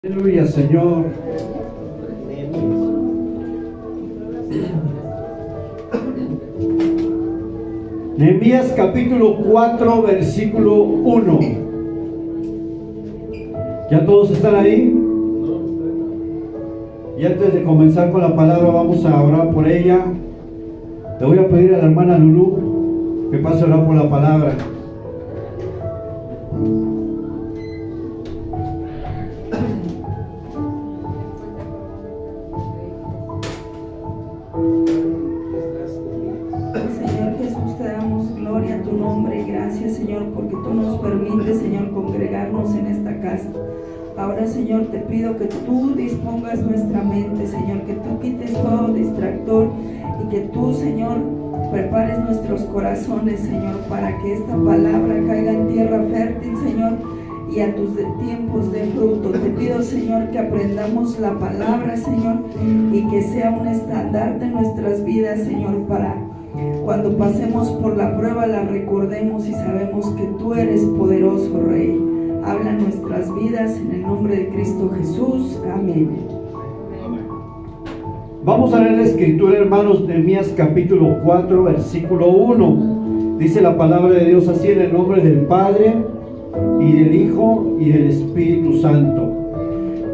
Aleluya, Señor. Nehemías capítulo 4, versículo 1. ¿Ya todos están ahí? Y antes de comenzar con la palabra, vamos a orar por ella. Le voy a pedir a la hermana Lulú que pase a orar por la palabra. Señor Jesús, te damos gloria a tu nombre y gracias, Señor, porque tú nos permites, Señor, congregarnos en esta casa. Ahora, Señor, te pido que tú dispongas nuestra mente, Señor, que tú quites todo distractor y que tú, Señor, prepares nuestros corazones, Señor, para que esta palabra caiga en tierra fértil, Señor, y a tus tiempos de fruto. Te pido, Señor, que aprendamos la palabra, Señor, y que sea un estandarte en nuestras vidas, Señor, para cuando pasemos por la prueba la recordemos y sabemos que tú eres poderoso, Rey. Habla en nuestras vidas en el nombre de Cristo Jesús. Amén. Vamos a leer la escritura, hermanos, Nehemías capítulo 4, versículo 1. Dice la palabra de Dios así: en el nombre del Padre, y del Hijo, y del Espíritu Santo.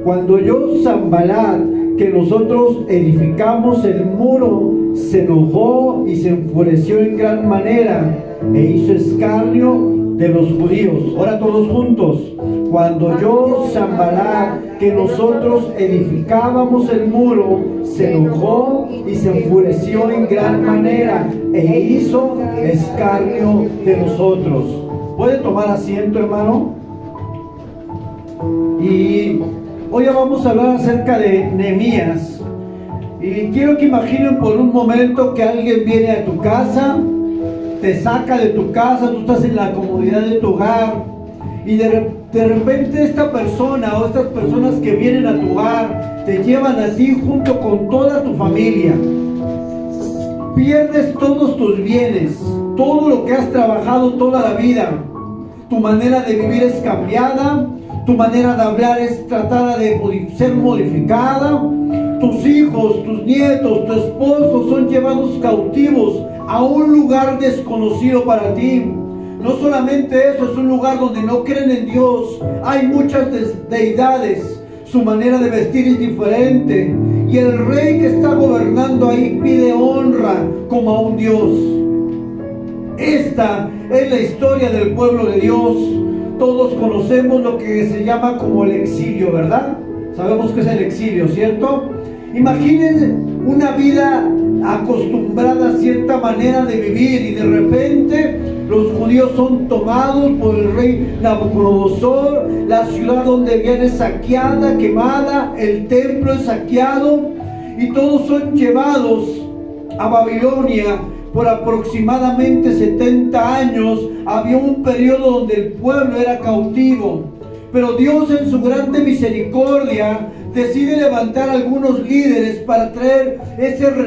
Cuando oyó Sanbalat que nosotros edificamos el muro, se enojó y se enfureció en gran manera, e hizo escarnio de los judíos. Ahora todos juntos. Cuando oyó Sanbalat que nosotros edificábamos el muro, se enojó y se enfureció en gran manera, e hizo escarnio de nosotros. ¿Puede tomar asiento, hermano? Y hoy vamos a hablar acerca de Nehemías. Y quiero que imaginen por un momento que alguien viene a tu casa, te saca de tu casa, tú estás en la comodidad de tu hogar, y de repente esta persona o estas personas que vienen a tu hogar te llevan a ti junto con toda tu familia. Pierdes todos tus bienes, todo lo que has trabajado toda la vida. Tu manera de vivir es cambiada, tu manera de hablar es tratada de ser modificada. Tus hijos, tus nietos, tu esposo son llevados cautivos a un lugar desconocido para ti. No solamente eso, es un lugar donde no creen en Dios. Hay muchas deidades. Su manera de vestir es diferente. Y el rey que está gobernando ahí pide honra como a un Dios. Esta es la historia del pueblo de Dios. Todos conocemos lo que se llama como el exilio, ¿verdad? Sabemos que es el exilio, ¿cierto? Imaginen una vida acostumbrada a cierta manera de vivir y de repente los judíos son tomados por el rey Nabucodonosor, la ciudad donde viene saqueada, quemada, el templo es saqueado y todos son llevados a Babilonia por aproximadamente 70 años. Había un periodo donde el pueblo era cautivo, pero Dios en su grande misericordia decide levantar algunos líderes para traer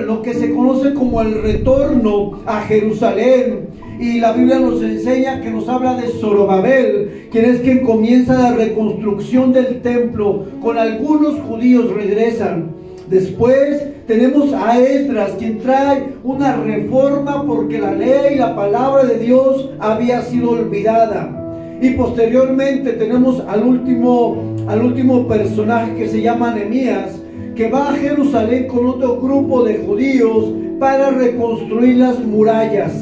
lo que se conoce como el retorno a Jerusalén. Y la Biblia nos enseña, que nos habla de Zorobabel, quien es quien comienza la reconstrucción del templo. Con algunos judíos regresan. Después tenemos a Esdras, quien trae una reforma porque la ley, la palabra de Dios había sido olvidada. Y posteriormente tenemos al último personaje, que se llama Nehemías, que va a Jerusalén con otro grupo de judíos para reconstruir las murallas.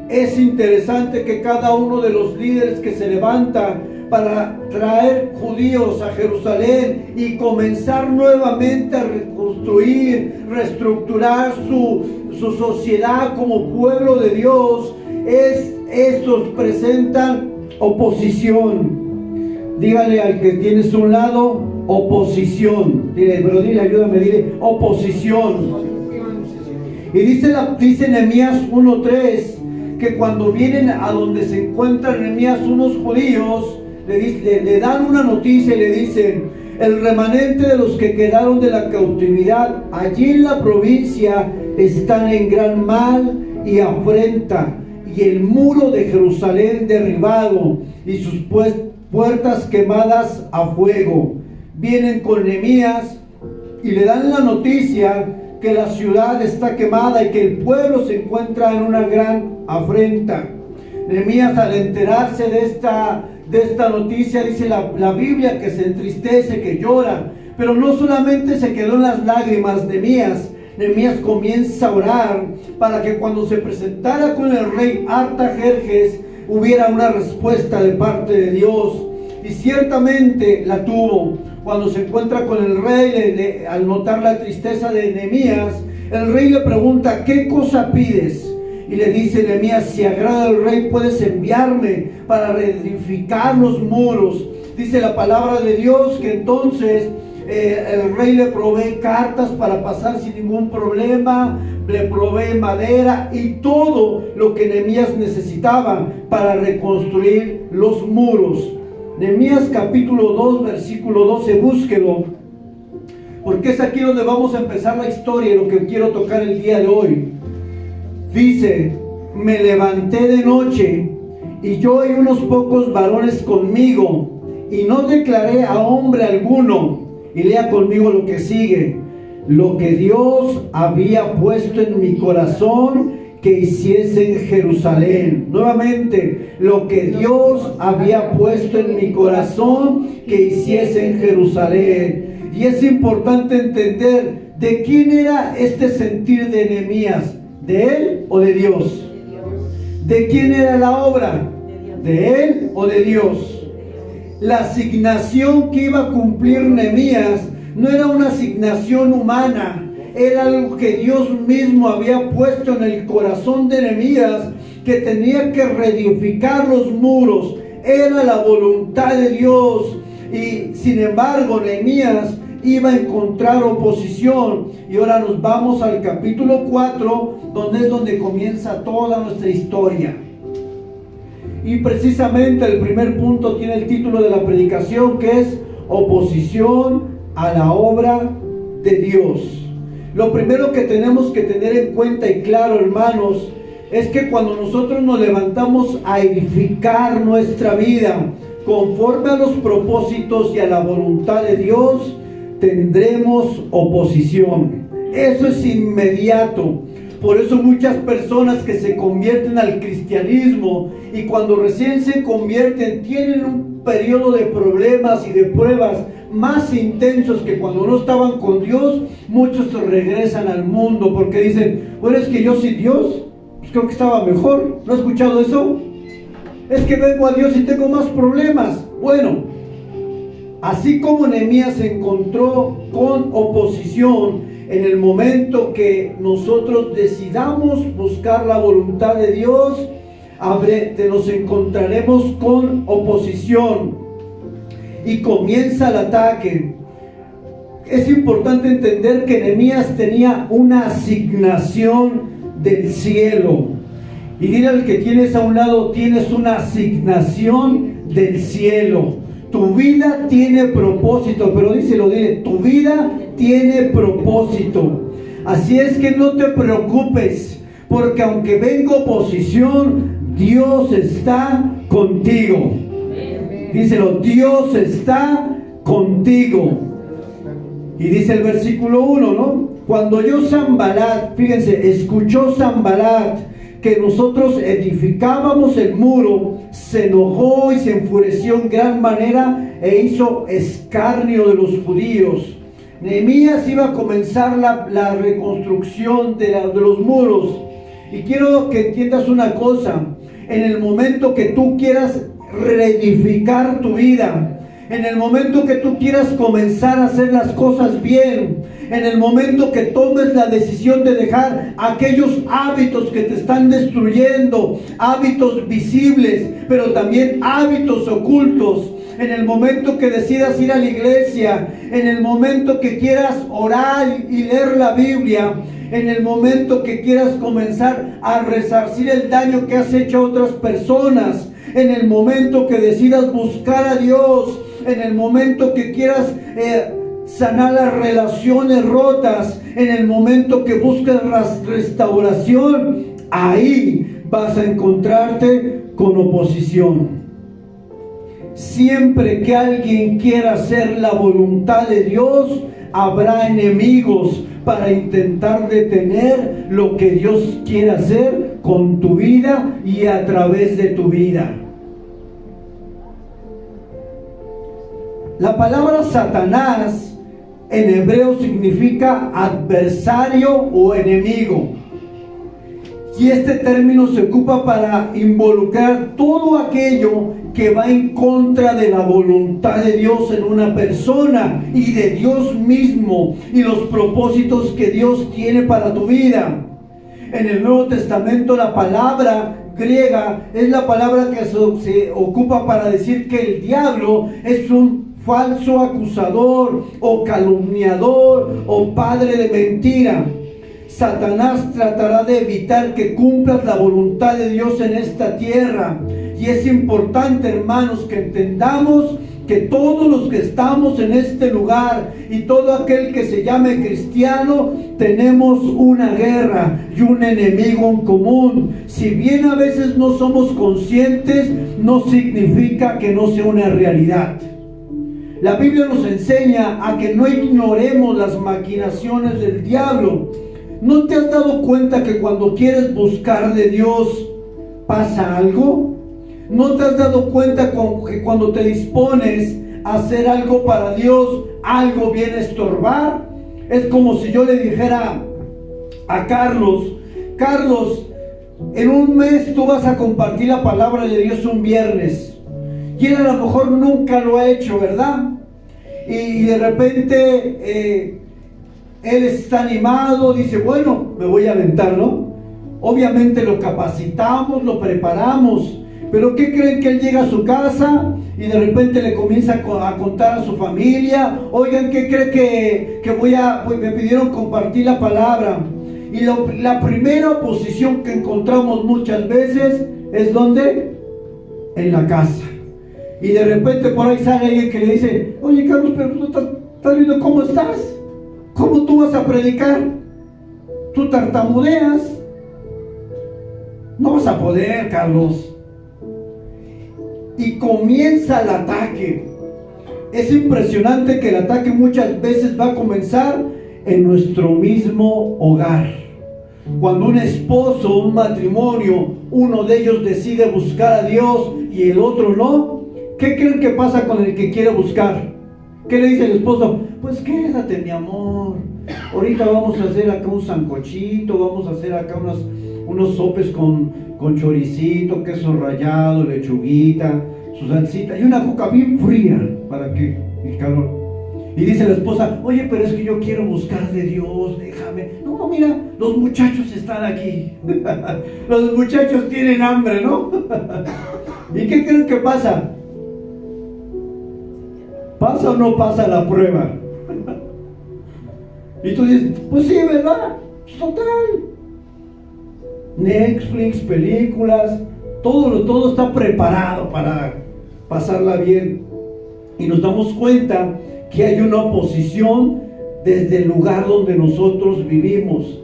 Es interesante que cada uno de los líderes que se levanta para traer judíos a Jerusalén y comenzar nuevamente a reconstruir, reestructurar su sociedad como pueblo de Dios, estos presentan oposición. Dígale al que tienes a un lado, oposición. Dile, ayúdame, dile, oposición. Y dice Nehemías 1:3 que cuando vienen a donde se encuentran Nehemías unos judíos, le dan una noticia y le dicen: el remanente de los que quedaron de la cautividad allí en la provincia están en gran mal y afrenta, y el muro de Jerusalén derribado, y sus puertas quemadas a fuego. Vienen con Nehemías y le dan la noticia que la ciudad está quemada y que el pueblo se encuentra en una gran afrenta. Nehemías, al enterarse de esta noticia, dice la Biblia que se entristece, que llora, pero no solamente se quedó en las lágrimas. Nehemías comienza a orar para que cuando se presentara con el rey Artajerjes hubiera una respuesta de parte de Dios, y ciertamente la tuvo. Cuando se encuentra con el rey, al notar la tristeza de Nehemías, el rey le pregunta: ¿qué cosa pides? Y le dice Nehemías: si agrada al rey, puedes enviarme para reedificar los muros. Dice la palabra de Dios que entonces el rey le provee cartas para pasar sin ningún problema, le provee madera y todo lo que Nehemías necesitaba para reconstruir los muros. Nehemías capítulo 2, versículo 12, búsquelo, porque es aquí donde vamos a empezar la historia y lo que quiero tocar el día de hoy. Dice: me levanté de noche y yo y unos pocos varones conmigo, y no declaré a hombre alguno. Y lea conmigo lo que sigue: lo que Dios había puesto en mi corazón que hiciese en Jerusalén. Nuevamente, lo que Dios había puesto en mi corazón que hiciese en Jerusalén. Y es importante entender de quién era este sentir de Nehemías. ¿De él o de Dios? ¿De quién era la obra? ¿De él o de Dios? La asignación que iba a cumplir Nehemías no era una asignación humana, era algo que Dios mismo había puesto en el corazón de Nehemías, que tenía que reedificar los muros. Era la voluntad de Dios, y sin embargo Nehemías iba a encontrar oposición. Y ahora nos vamos al capítulo 4, donde es donde comienza toda nuestra historia. Y precisamente el primer punto tiene el título de la predicación, que es oposición a la obra de Dios. Lo primero que tenemos que tener en cuenta y claro, hermanos, es que cuando nosotros nos levantamos a edificar nuestra vida conforme a los propósitos y a la voluntad de Dios, tendremos oposición. Eso es inmediato. Por eso muchas personas que se convierten al cristianismo y cuando recién se convierten tienen un periodo de problemas y de pruebas más intensos que cuando no estaban con Dios. Muchos se regresan al mundo porque dicen: bueno, es que yo sin Dios, pues creo que estaba mejor. ¿No has escuchado eso? Es que vengo a Dios y tengo más problemas. Bueno, así como Nehemías se encontró con oposición, en el momento que nosotros decidamos buscar la voluntad de Dios, nos encontraremos con oposición y comienza el ataque. Es importante entender que Nehemías tenía una asignación del cielo. Y dile al que tienes a un lado: tienes una asignación del cielo. Tu vida tiene propósito, pero dile: tu vida tiene propósito. Así es que no te preocupes, porque aunque venga oposición, Dios está contigo. Díselo: Dios está contigo. Y dice el versículo 1, ¿no? Cuando oyó Sanbalat, fíjense, escuchó Sanbalat que nosotros edificábamos el muro, se enojó y se enfureció en gran manera e hizo escarnio de los judíos. Nehemías iba a comenzar la reconstrucción de los muros. Y quiero que entiendas una cosa: en el momento que tú quieras reedificar tu vida, en el momento que tú quieras comenzar a hacer las cosas bien, en el momento que tomes la decisión de dejar aquellos hábitos que te están destruyendo, hábitos visibles, pero también hábitos ocultos, en el momento que decidas ir a la iglesia, en el momento que quieras orar y leer la Biblia, en el momento que quieras comenzar a resarcir el daño que has hecho a otras personas, en el momento que decidas buscar a Dios, en el momento que quieras sanar las relaciones rotas, en el momento que busques restauración, ahí vas a encontrarte con oposición. siempre que alguien quiera hacer la voluntad de Dios, habrá enemigos para intentar detener lo que Dios quiere hacer con tu vida y a través de tu vida. La palabra Satanás en hebreo significa adversario o enemigo. Y este término se ocupa para involucrar todo aquello que va en contra de la voluntad de Dios en una persona y de Dios mismo y los propósitos que Dios tiene para tu vida. En el Nuevo Testamento la palabra griega es la palabra que se ocupa para decir que el diablo es un falso acusador o calumniador o padre de mentira. Satanás tratará de evitar que cumplas la voluntad de Dios en esta tierra. Y es importante, hermanos, que entendamos que todos los que estamos en este lugar y todo aquel que se llame cristiano, tenemos una guerra y un enemigo en común. Si bien a veces no somos conscientes, no significa que no sea una realidad. La Biblia nos enseña a que no ignoremos las maquinaciones del diablo. ¿No te has dado cuenta que cuando quieres buscar de Dios pasa algo? ¿No te has dado cuenta que cuando te dispones a hacer algo para Dios, algo viene a estorbar? Es como si yo le dijera a Carlos, en un mes tú vas a compartir la palabra de Dios un viernes. Y él a lo mejor nunca lo ha hecho, ¿verdad? Y de repente él está animado, dice, bueno, me voy a aventar, ¿no? Obviamente lo capacitamos, lo preparamos. Pero ¿qué creen? Que él llega a su casa y de repente le comienza a contar a su familia. Oigan, ¿qué creen que me pidieron compartir la palabra? Y la primera oposición que encontramos muchas veces es ¿dónde? En la casa. Y de repente por ahí sale alguien que le dice, oye Carlos, pero tú estás viendo cómo estás. ¿Cómo tú vas a predicar? Tú tartamudeas. No vas a poder, Carlos. Y comienza el ataque. Es impresionante que el ataque muchas veces va a comenzar en nuestro mismo hogar. Cuando un esposo, un matrimonio, uno de ellos decide buscar a Dios y el otro no, ¿qué creen que pasa con el que quiere buscar? ¿Qué le dice el esposo? Pues quédate, mi amor. Ahorita vamos a hacer acá un sancochito, vamos a hacer acá unos sopes con choricito, queso rallado, lechuguita, su salsita y una coca bien fría para que el calor. Y dice la esposa, oye, pero es que yo quiero buscar de Dios, déjame. No, mira, los muchachos están aquí. Los muchachos tienen hambre, ¿no? ¿Y qué creen que pasa? ¿Pasa o no pasa la prueba? Y tú dices, pues sí, ¿verdad? Total. Netflix, películas, todo está preparado para pasarla bien. Y nos damos cuenta que hay una oposición desde el lugar donde nosotros vivimos.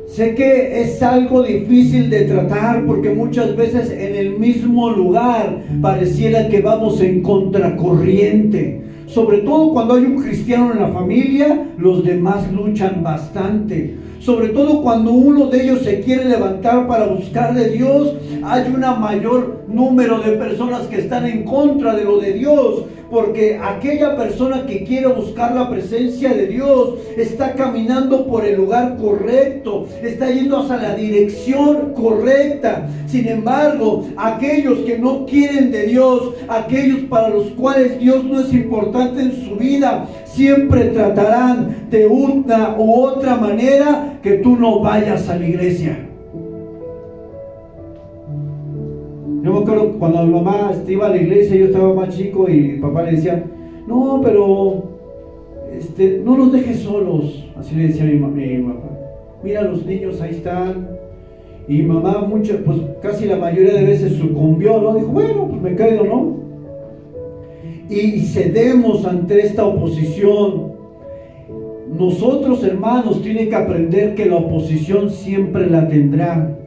Sé que es algo difícil de tratar porque muchas veces en el mismo lugar pareciera que vamos en contracorriente. Sobre todo cuando hay un cristiano en la familia, los demás luchan bastante. Sobre todo cuando uno de ellos se quiere levantar para buscar de Dios, hay un mayor número de personas que están en contra de lo de Dios. Porque aquella persona que quiere buscar la presencia de Dios está caminando por el lugar correcto, está yendo hacia la dirección correcta. Sin embargo, aquellos que no quieren de Dios, aquellos para los cuales Dios no es importante en su vida, siempre tratarán de una u otra manera que tú no vayas a la iglesia. Yo me acuerdo cuando mi mamá iba a la iglesia, yo estaba más chico y mi papá le decía, no, pero no los dejes solos. Así le decía mi papá. Mira, los niños ahí están. Y mi mamá, pues casi la mayoría de veces sucumbió, ¿no? Dijo, bueno, pues me quedo, ¿no? Y cedemos ante esta oposición. Nosotros, hermanos, tienen que aprender que la oposición siempre la tendrá.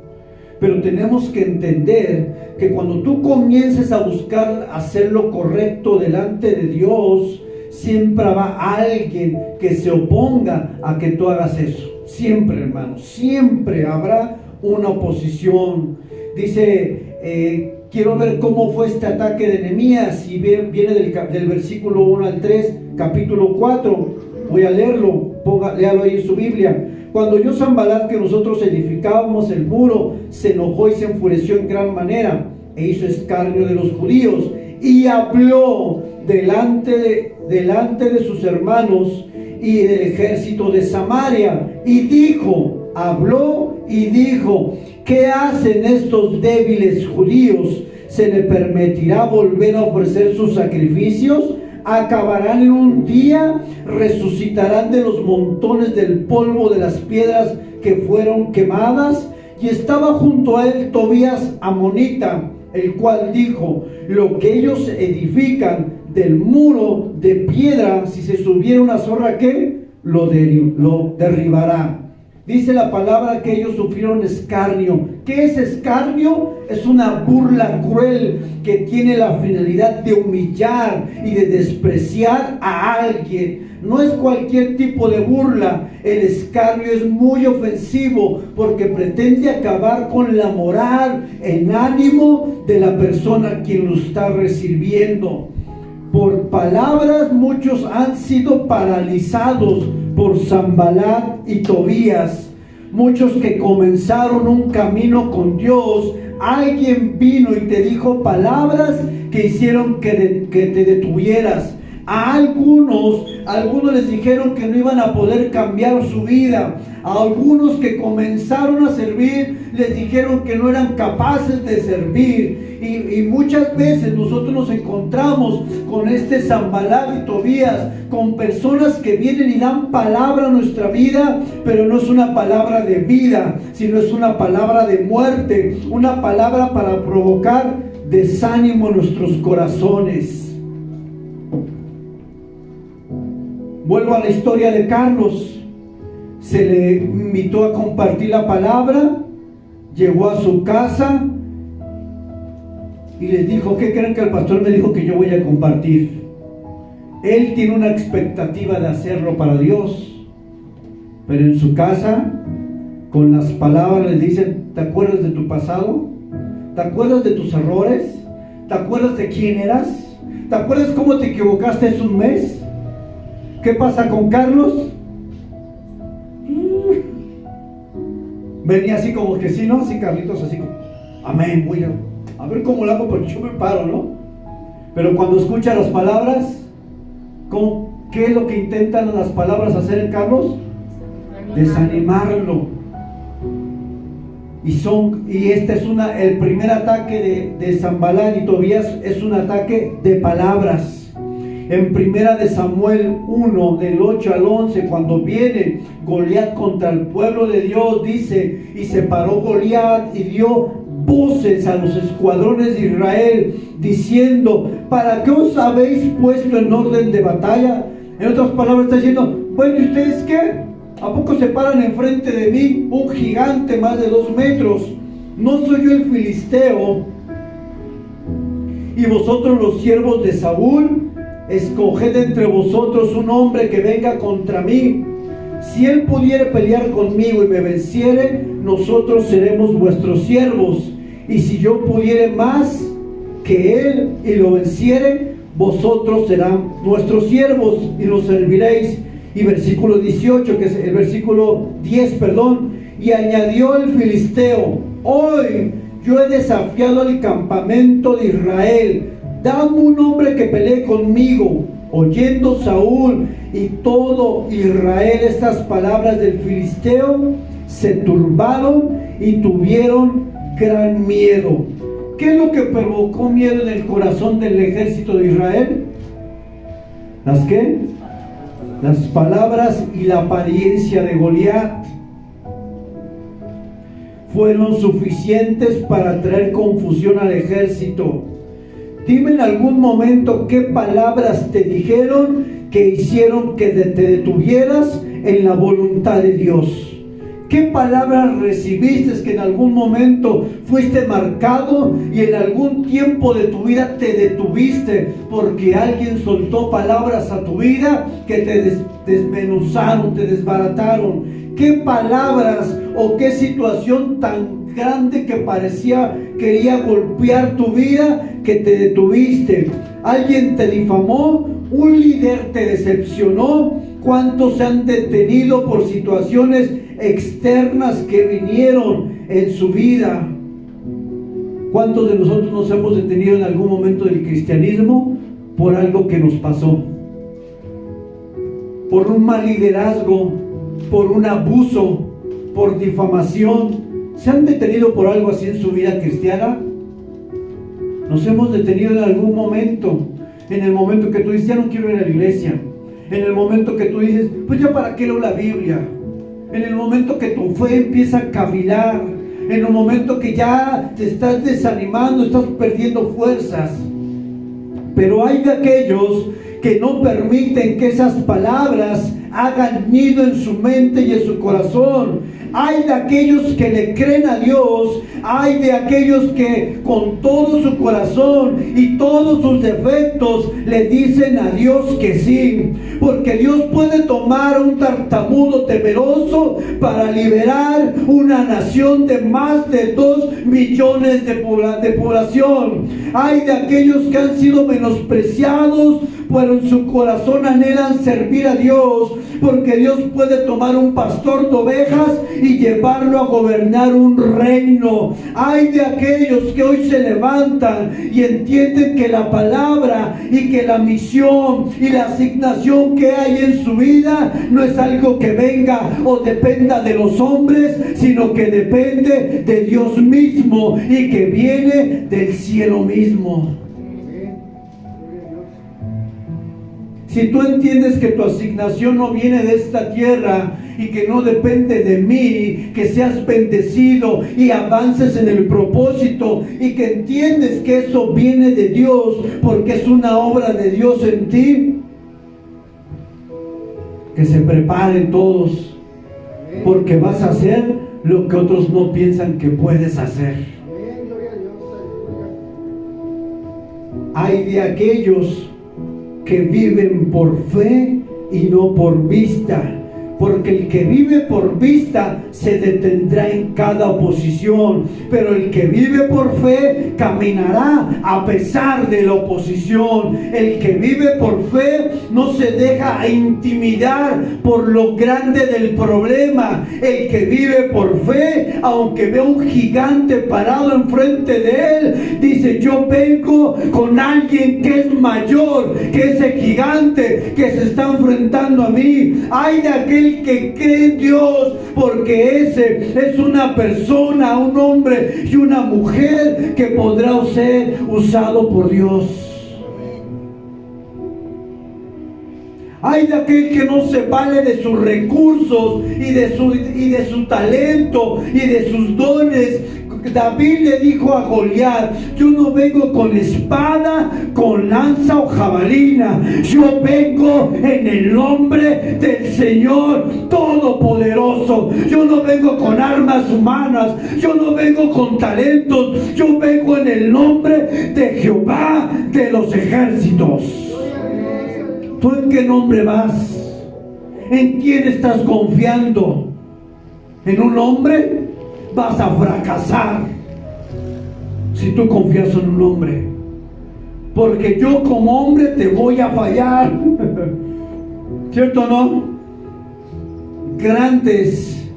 pero tenemos que entender que cuando tú comiences a buscar hacer lo correcto delante de Dios, siempre va alguien que se oponga a que tú hagas eso. Siempre, hermanos, siempre habrá una oposición. Dice, quiero ver cómo fue este ataque de Nehemías, y viene del versículo 1 al 3, capítulo 4. Voy a leerlo, léalo ahí en su Biblia. Cuando oyó Sanbalat que nosotros edificábamos el muro, se enojó y se enfureció en gran manera, e hizo escarnio de los judíos, y habló delante de sus hermanos y del ejército de Samaria, y dijo, habló y dijo: ¿qué hacen estos débiles judíos? ¿Se le permitirá volver a ofrecer sus sacrificios? ¿Acabarán en un día? ¿Resucitarán de los montones del polvo de las piedras que fueron quemadas? Y estaba junto a él Tobías amonita, el cual dijo: lo que ellos edifican del muro de piedra, si se subiera una zorra, ¿qué? Lo derribará. Dice la palabra que ellos sufrieron escarnio. ¿Qué es escarnio? Es una burla cruel que tiene la finalidad de humillar y de despreciar a alguien. No es cualquier tipo de burla. El escarnio es muy ofensivo porque pretende acabar con la moral, el ánimo de la persona a quien lo está recibiendo. Por palabras muchos han sido paralizados por Sanbalat y Tobías. Muchos que comenzaron un camino con Dios, alguien vino y te dijo palabras que hicieron que te detuvieras. A algunos les dijeron que no iban a poder cambiar su vida. A algunos que comenzaron a servir les dijeron que no eran capaces de servir. Y muchas veces nosotros nos encontramos con este Sanbalat y Tobías, con personas que vienen y dan palabra a nuestra vida, pero no es una palabra de vida, sino es una palabra de muerte, una palabra para provocar desánimo en nuestros corazones. Vuelvo a la historia de Carlos. Se le invitó a compartir la palabra, llegó a su casa y les dijo: ¿qué creen que el pastor me dijo que yo voy a compartir? Él tiene una expectativa de hacerlo para Dios, pero en su casa, con las palabras les dicen: ¿te acuerdas de tu pasado? ¿Te acuerdas de tus errores? ¿Te acuerdas de quién eras? ¿Te acuerdas cómo te equivocaste hace un mes? ¿Qué pasa con Carlos? Venía así como que sí, ¿no? Así Carlitos, así como, amén, voy a ver cómo lo hago porque yo me paro, ¿no? Pero cuando escucha las palabras, ¿qué es lo que intentan las palabras hacer en Carlos? Desanimarlo. Y este es el primer ataque de Sanbalat y Tobías, es un ataque de palabras. En primera de Samuel 1, del 8 al 11, cuando viene Goliat contra el pueblo de Dios, dice: y se paró Goliat y dio voces a los escuadrones de Israel, diciendo: ¿para qué os habéis puesto en orden de batalla? En otras palabras está diciendo: bueno, ¿y ustedes qué? ¿A poco se paran enfrente de mí un gigante más de 2 metros? ¿No soy yo el filisteo? Y vosotros los siervos de Saúl, escoged entre vosotros un hombre que venga contra mí. Si él pudiere pelear conmigo y me venciere, nosotros seremos vuestros siervos. Y si yo pudiere más que él y lo venciere, vosotros serán nuestros siervos y los serviréis. Y versículo 18, que es el versículo 10, perdón. Y añadió el filisteo: hoy yo he desafiado al campamento de Israel. Dame un hombre que pelee conmigo. Oyendo Saúl y todo Israel estas palabras del filisteo, se turbaron y tuvieron gran miedo. ¿Qué es lo que provocó miedo en el corazón del ejército de Israel? ¿Las qué? Las palabras y la apariencia de Goliat fueron suficientes para traer confusión al ejército. Dime en algún momento qué palabras te dijeron que hicieron que te detuvieras en la voluntad de Dios. ¿Qué palabras recibiste que en algún momento fuiste marcado y en algún tiempo de tu vida te detuviste porque alguien soltó palabras a tu vida que te desmenuzaron, te desbarataron? ¿Qué palabras o qué situación tan grande que parecía quería golpear tu vida que te detuviste? ¿Alguien te difamó? ¿Un líder te decepcionó? ¿Cuántos se han detenido por situaciones externas que vinieron en su vida? ¿Cuántos de nosotros nos hemos detenido en algún momento del cristianismo por algo que nos pasó? Por un mal liderazgo, por un abuso, por difamación. ¿Se han detenido por algo así en su vida cristiana? Nos hemos detenido en algún momento. En el momento que tú dices, ya no quiero ir a la iglesia. En el momento que tú dices, pues ya para qué leo la Biblia. En el momento que tu fe empieza a cavilar. En el momento que ya te estás desanimando, estás perdiendo fuerzas. Pero hay de aquellos que no permiten que esas palabras hagan nido en su mente y en su corazón. Hay de aquellos que le creen a Dios. Hay de aquellos que con todo su corazón y todos sus defectos le dicen a Dios que sí. Porque Dios puede tomar a un tartamudo temeroso para liberar una nación de más de 2 millones de población. Hay de aquellos que han sido menospreciados, pero en su corazón anhelan servir a Dios, porque Dios puede tomar un pastor de ovejas y llevarlo a gobernar un reino. Hay de aquellos que hoy se levantan y entienden que la palabra y que la misión y la asignación que hay en su vida no es algo que venga o dependa de los hombres, sino que depende de Dios mismo y que viene del cielo mismo. Si tú entiendes que tu asignación no viene de esta tierra y que no depende de mí, que seas bendecido y avances en el propósito y que entiendes que eso viene de Dios porque es una obra de Dios en ti, que se preparen todos, porque vas a hacer lo que otros no piensan que puedes hacer. Hay de aquellos que viven por fe y no por vista, porque el que vive por vista se detendrá en cada oposición, pero el que vive por fe caminará a pesar de la oposición. El que vive por fe no se deja intimidar por lo grande del problema. El que vive por fe, aunque ve un gigante parado enfrente de él, dice: yo vengo con alguien que es mayor que ese gigante que se está enfrentando a mí. Hay de aquel que cree en Dios, porque ese es una persona, un hombre y una mujer que podrá ser usado por Dios. Hay de aquel que no se vale de sus recursos y de su talento y de sus dones. David le dijo a Goliat: yo no vengo con espada, con lanza o jabalina, yo vengo en el nombre del Señor Todopoderoso. Yo no vengo con armas humanas, yo no vengo con talentos, yo vengo en el nombre de Jehová de los ejércitos. ¿Tú en qué nombre vas? ¿En quién estás confiando? ¿En un hombre? Vas a fracasar si tú confías en un hombre, porque yo como hombre te voy a fallar. ¿Cierto o no? Grandes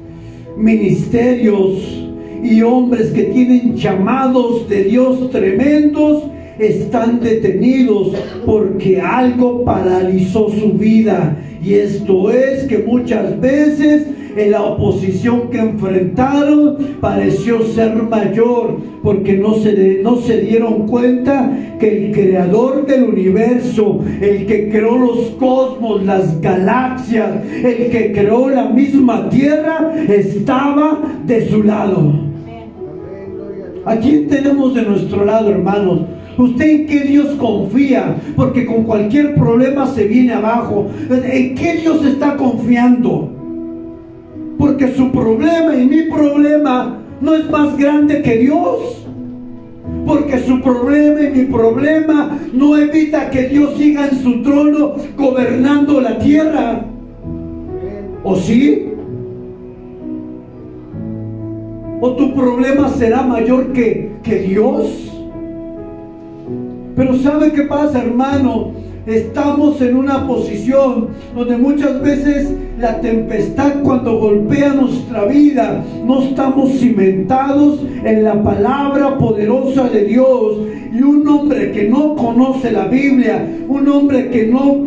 ministerios y hombres que tienen llamados de Dios tremendos están detenidos porque algo paralizó su vida, y esto es que muchas veces en la oposición que enfrentaron pareció ser mayor, porque no se dieron cuenta que el creador del universo, el que creó los cosmos, las galaxias, el que creó la misma tierra, estaba de su lado. ¿A quién tenemos de nuestro lado, hermanos? ¿Usted en qué Dios confía? Porque con cualquier problema se viene abajo. ¿En qué Dios está confiando? Porque su problema y mi problema no es más grande que Dios. Porque su problema y mi problema no evita que Dios siga en su trono gobernando la tierra. ¿O sí? ¿O tu problema será mayor que Dios? Pero ¿sabe qué pasa, hermano? Estamos en una posición donde muchas veces la tempestad, cuando golpea nuestra vida, no estamos cimentados en la palabra poderosa de Dios. Y un hombre que no conoce la Biblia, un hombre que no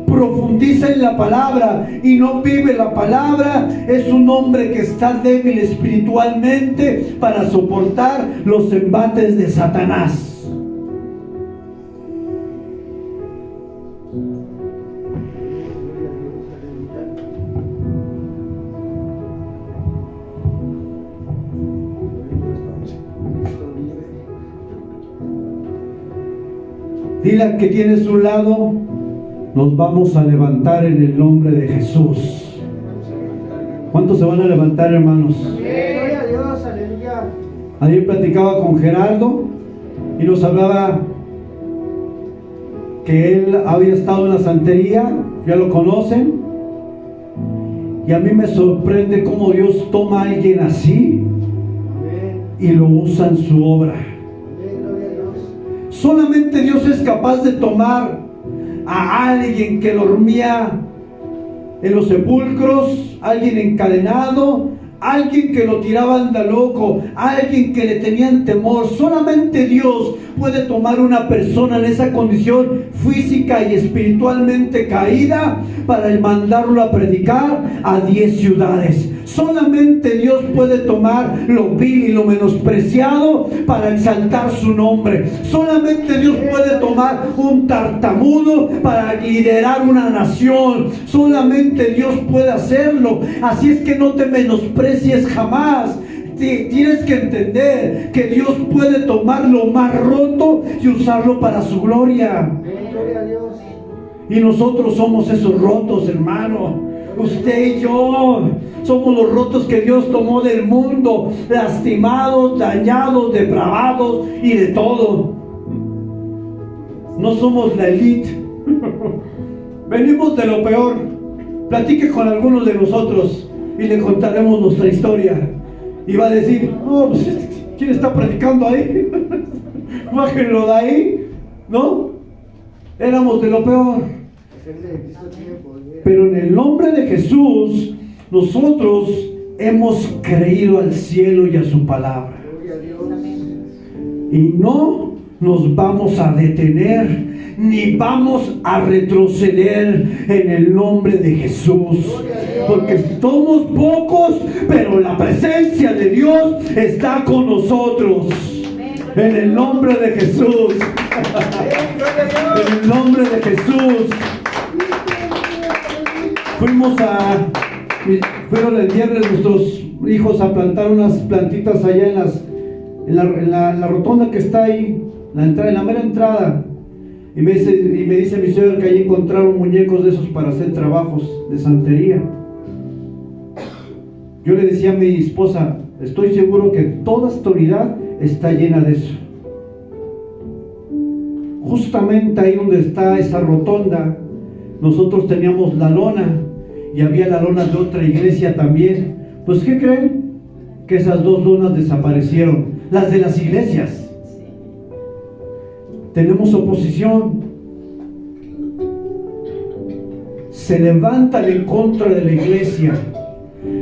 profundiza en la palabra y no vive la palabra, es un hombre que está débil espiritualmente para soportar los embates de Satanás. Dile al que tiene a su lado: nos vamos a levantar en el nombre de Jesús. ¿Cuántos se van a levantar, hermanos? Gloria a Dios, aleluya. Ayer platicaba con Gerardo y nos hablaba que él había estado en la santería, ya lo conocen, y a mí me sorprende cómo Dios toma a alguien así y lo usa en su obra. Solamente Dios es capaz de tomar a alguien que dormía en los sepulcros, alguien encadenado, alguien que lo tiraban de loco, alguien que le tenían temor. Solamente Dios puede tomar una persona en esa condición física y espiritualmente caída para mandarlo a predicar a 10 ciudades. Solamente Dios puede tomar lo vil y lo menospreciado para exaltar su nombre. Solamente Dios puede tomar un tartamudo para liderar una nación. Solamente Dios puede hacerlo. Así es que no te menosprecies jamás. Tienes que entender que Dios puede tomar lo más roto y usarlo para su gloria. Gloria a Dios. Y nosotros somos esos rotos, hermano. Usted y yo somos los rotos que Dios tomó del mundo, lastimados, dañados, depravados y de todo. No somos la élite. Venimos de lo peor. Platique con algunos de nosotros y le contaremos nuestra historia. Y va a decir: no, pues, ¿quién está predicando ahí? Bájenlo de ahí, ¿no? Éramos de lo peor. Pero en el nombre de Jesús, nosotros hemos creído al cielo y a su palabra. Y no nos vamos a detener, ni vamos a retroceder en el nombre de Jesús. Porque somos pocos, pero la presencia de Dios está con nosotros. En el nombre de Jesús. En el nombre de Jesús. Fueron el viernes nuestros hijos a plantar unas plantitas allá en la rotonda que está ahí, en la mera entrada. Y me dice mi suegra que ahí encontraron muñecos de esos para hacer trabajos de santería. Yo le decía a mi esposa: estoy seguro que toda esta unidad está llena de eso. Justamente ahí donde está esa rotonda, nosotros teníamos la lona y había la lona de otra iglesia también. Pues ¿qué creen? Que esas dos lonas desaparecieron, las de las iglesias. Tenemos oposición. Se levantan en contra de la iglesia.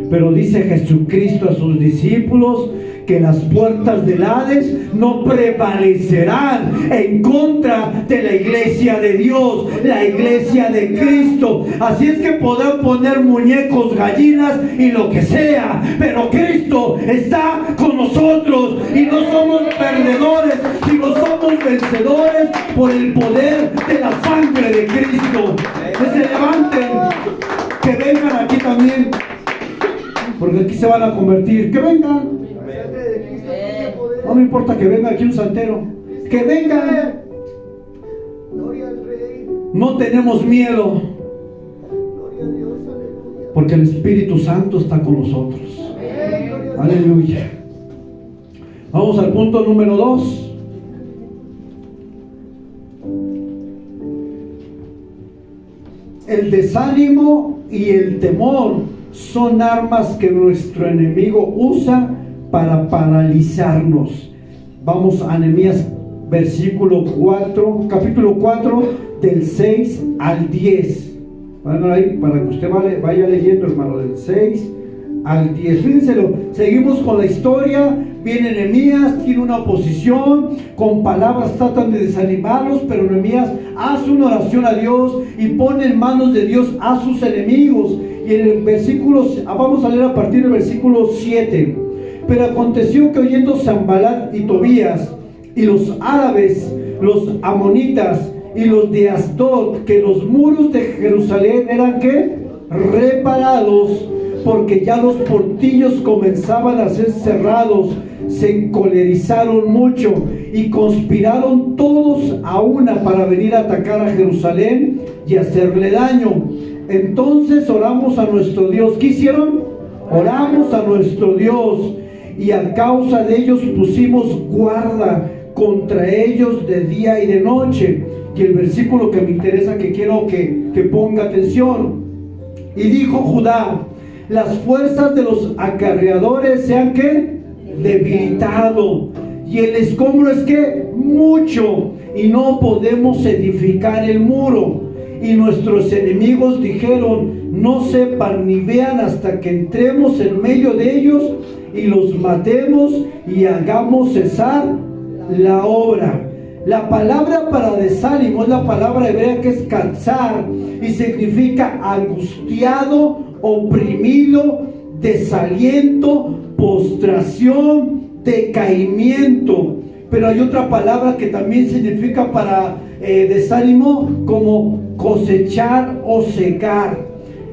Pero dice Jesucristo a sus discípulos que las puertas del Hades no prevalecerán en contra de la iglesia de Dios, la iglesia de Cristo. Así es que podrán poner muñecos, gallinas y lo que sea, pero Cristo está con nosotros y no somos perdedores, sino somos vencedores por el poder de la sangre de Cristo. Que se levanten, que vengan aquí también, porque aquí se van a convertir. Que vengan. No me importa que venga aquí un santero. Que vengan. No tenemos miedo. porque el Espíritu Santo está con nosotros. Aleluya. Vamos al punto número 2. El desánimo y el temor son armas que nuestro enemigo usa para paralizarnos. Vamos a Nehemías capítulo 4, del 6 al 10. Bueno, ahí para que usted vaya leyendo, hermano, del 6 al 10. Fíjenselo, seguimos con la historia. Viene Nehemías, tiene una oposición, con palabras tratan de desanimarlos, pero Nehemías hace una oración a Dios y pone en manos de Dios a sus enemigos. Y en el versículo, vamos a leer a partir del versículo 7. Pero aconteció que oyendo Sanballat y Tobías y los árabes, los amonitas y los de Asdod, que los muros de Jerusalén eran ¿qué? Reparados, porque ya los portillos comenzaban a ser cerrados, se encolerizaron mucho y conspiraron todos a una para venir a atacar a Jerusalén y hacerle daño. Entonces oramos a nuestro Dios. ¿Qué hicieron? Oramos a nuestro Dios, y a causa de ellos pusimos guarda contra ellos de día y de noche. Y el versículo que me interesa, que quiero que ponga atención. Y dijo Judá: las fuerzas de los acarreadores se han ¿qué? Debilitado, y el escombro es ¿qué? Mucho, y no podemos edificar el muro. Y nuestros enemigos dijeron: no sepan ni vean hasta que entremos en medio de ellos y los matemos y hagamos cesar la obra. La palabra para desánimo es la palabra hebrea que es katsar, y significa angustiado, oprimido, desaliento, postración, decaimiento. Pero hay otra palabra que también significa para desánimo, como cosechar o secar.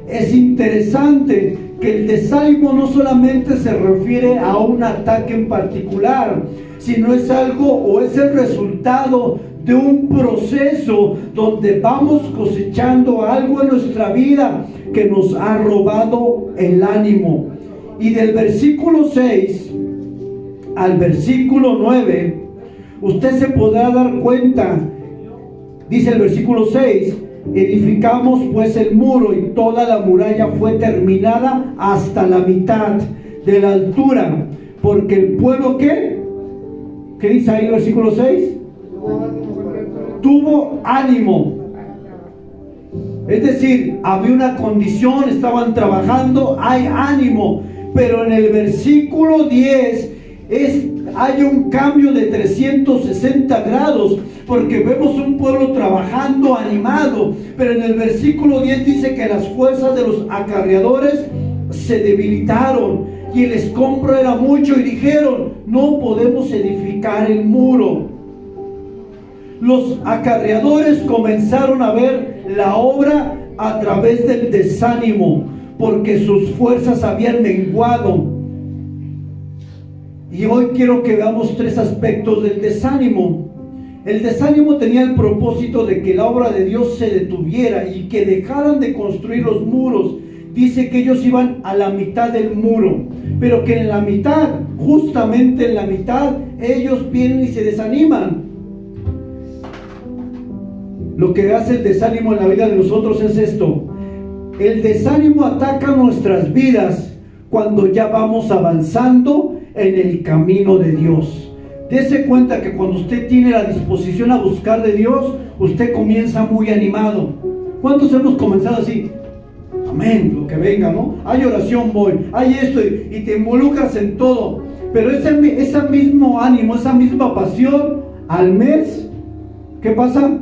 Es interesante que el desánimo no solamente se refiere a un ataque en particular, sino es algo, o es el resultado de un proceso donde vamos cosechando algo en nuestra vida que nos ha robado el ánimo. Y del versículo 6 al versículo 9, usted se podrá dar cuenta. Dice el versículo 6: edificamos pues el muro, y toda la muralla fue terminada hasta la mitad de la altura, porque el pueblo ¿qué dice ahí el versículo 6? Tuvo ánimo. Es decir, había una condición, estaban trabajando, hay ánimo. Pero en el versículo 10 hay un cambio de 360 grados, porque vemos un pueblo trabajando, animado. Pero en el versículo 10 dice que las fuerzas de los acarreadores se debilitaron, y el escombro era mucho, y dijeron: no podemos edificar el muro. Los acarreadores comenzaron a ver la obra a través del desánimo, porque sus fuerzas habían menguado. Y hoy quiero que veamos 3 aspectos del desánimo. El desánimo tenía el propósito de que la obra de Dios se detuviera y que dejaran de construir los muros. Dice que ellos iban a la mitad del muro, pero que en la mitad, justamente en la mitad, ellos vienen y se desaniman. Lo que hace el desánimo en la vida de nosotros es esto: el desánimo ataca nuestras vidas cuando ya vamos avanzando en el camino de Dios. Dese cuenta que cuando usted tiene la disposición a buscar de Dios, usted comienza muy animado. ¿Cuántos hemos comenzado así? Amén, lo que venga, ¿no? Hay oración, voy, hay esto, y te involucras en todo. Pero ese mismo ánimo, esa misma pasión, al mes, ¿qué pasa?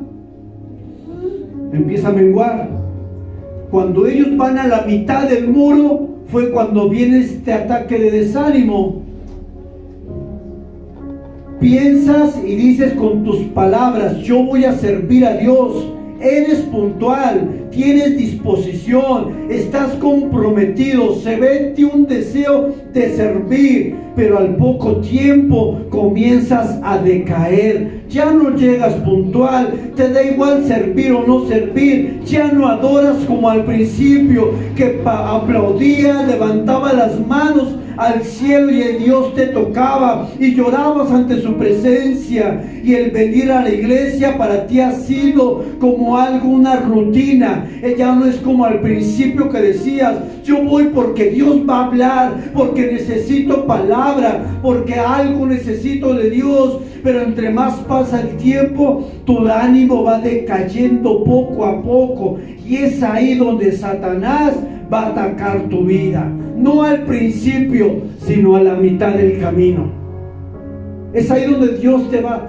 Empieza a menguar. Cuando ellos van a la mitad del muro, fue cuando viene este ataque de desánimo. Piensas y dices con tus palabras: yo voy a servir a Dios. Eres puntual, tienes disposición, estás comprometido, se ve en ti un deseo de servir, pero al poco tiempo comienzas a decaer. Ya no llegas puntual, te da igual servir o no servir, ya no adoras como al principio, que aplaudías, levantaba las manos al cielo y el Dios te tocaba y llorabas ante su presencia, y el venir a la iglesia para ti ha sido como algo, una rutina. Ya no es como al principio que decías: yo voy porque Dios va a hablar, porque necesito palabra, porque algo necesito de Dios. Pero entre más pasa el tiempo, tu ánimo va decayendo poco a poco, y es ahí donde Satanás va a atacar tu vida. No al principio, sino a la mitad del camino. Es ahí donde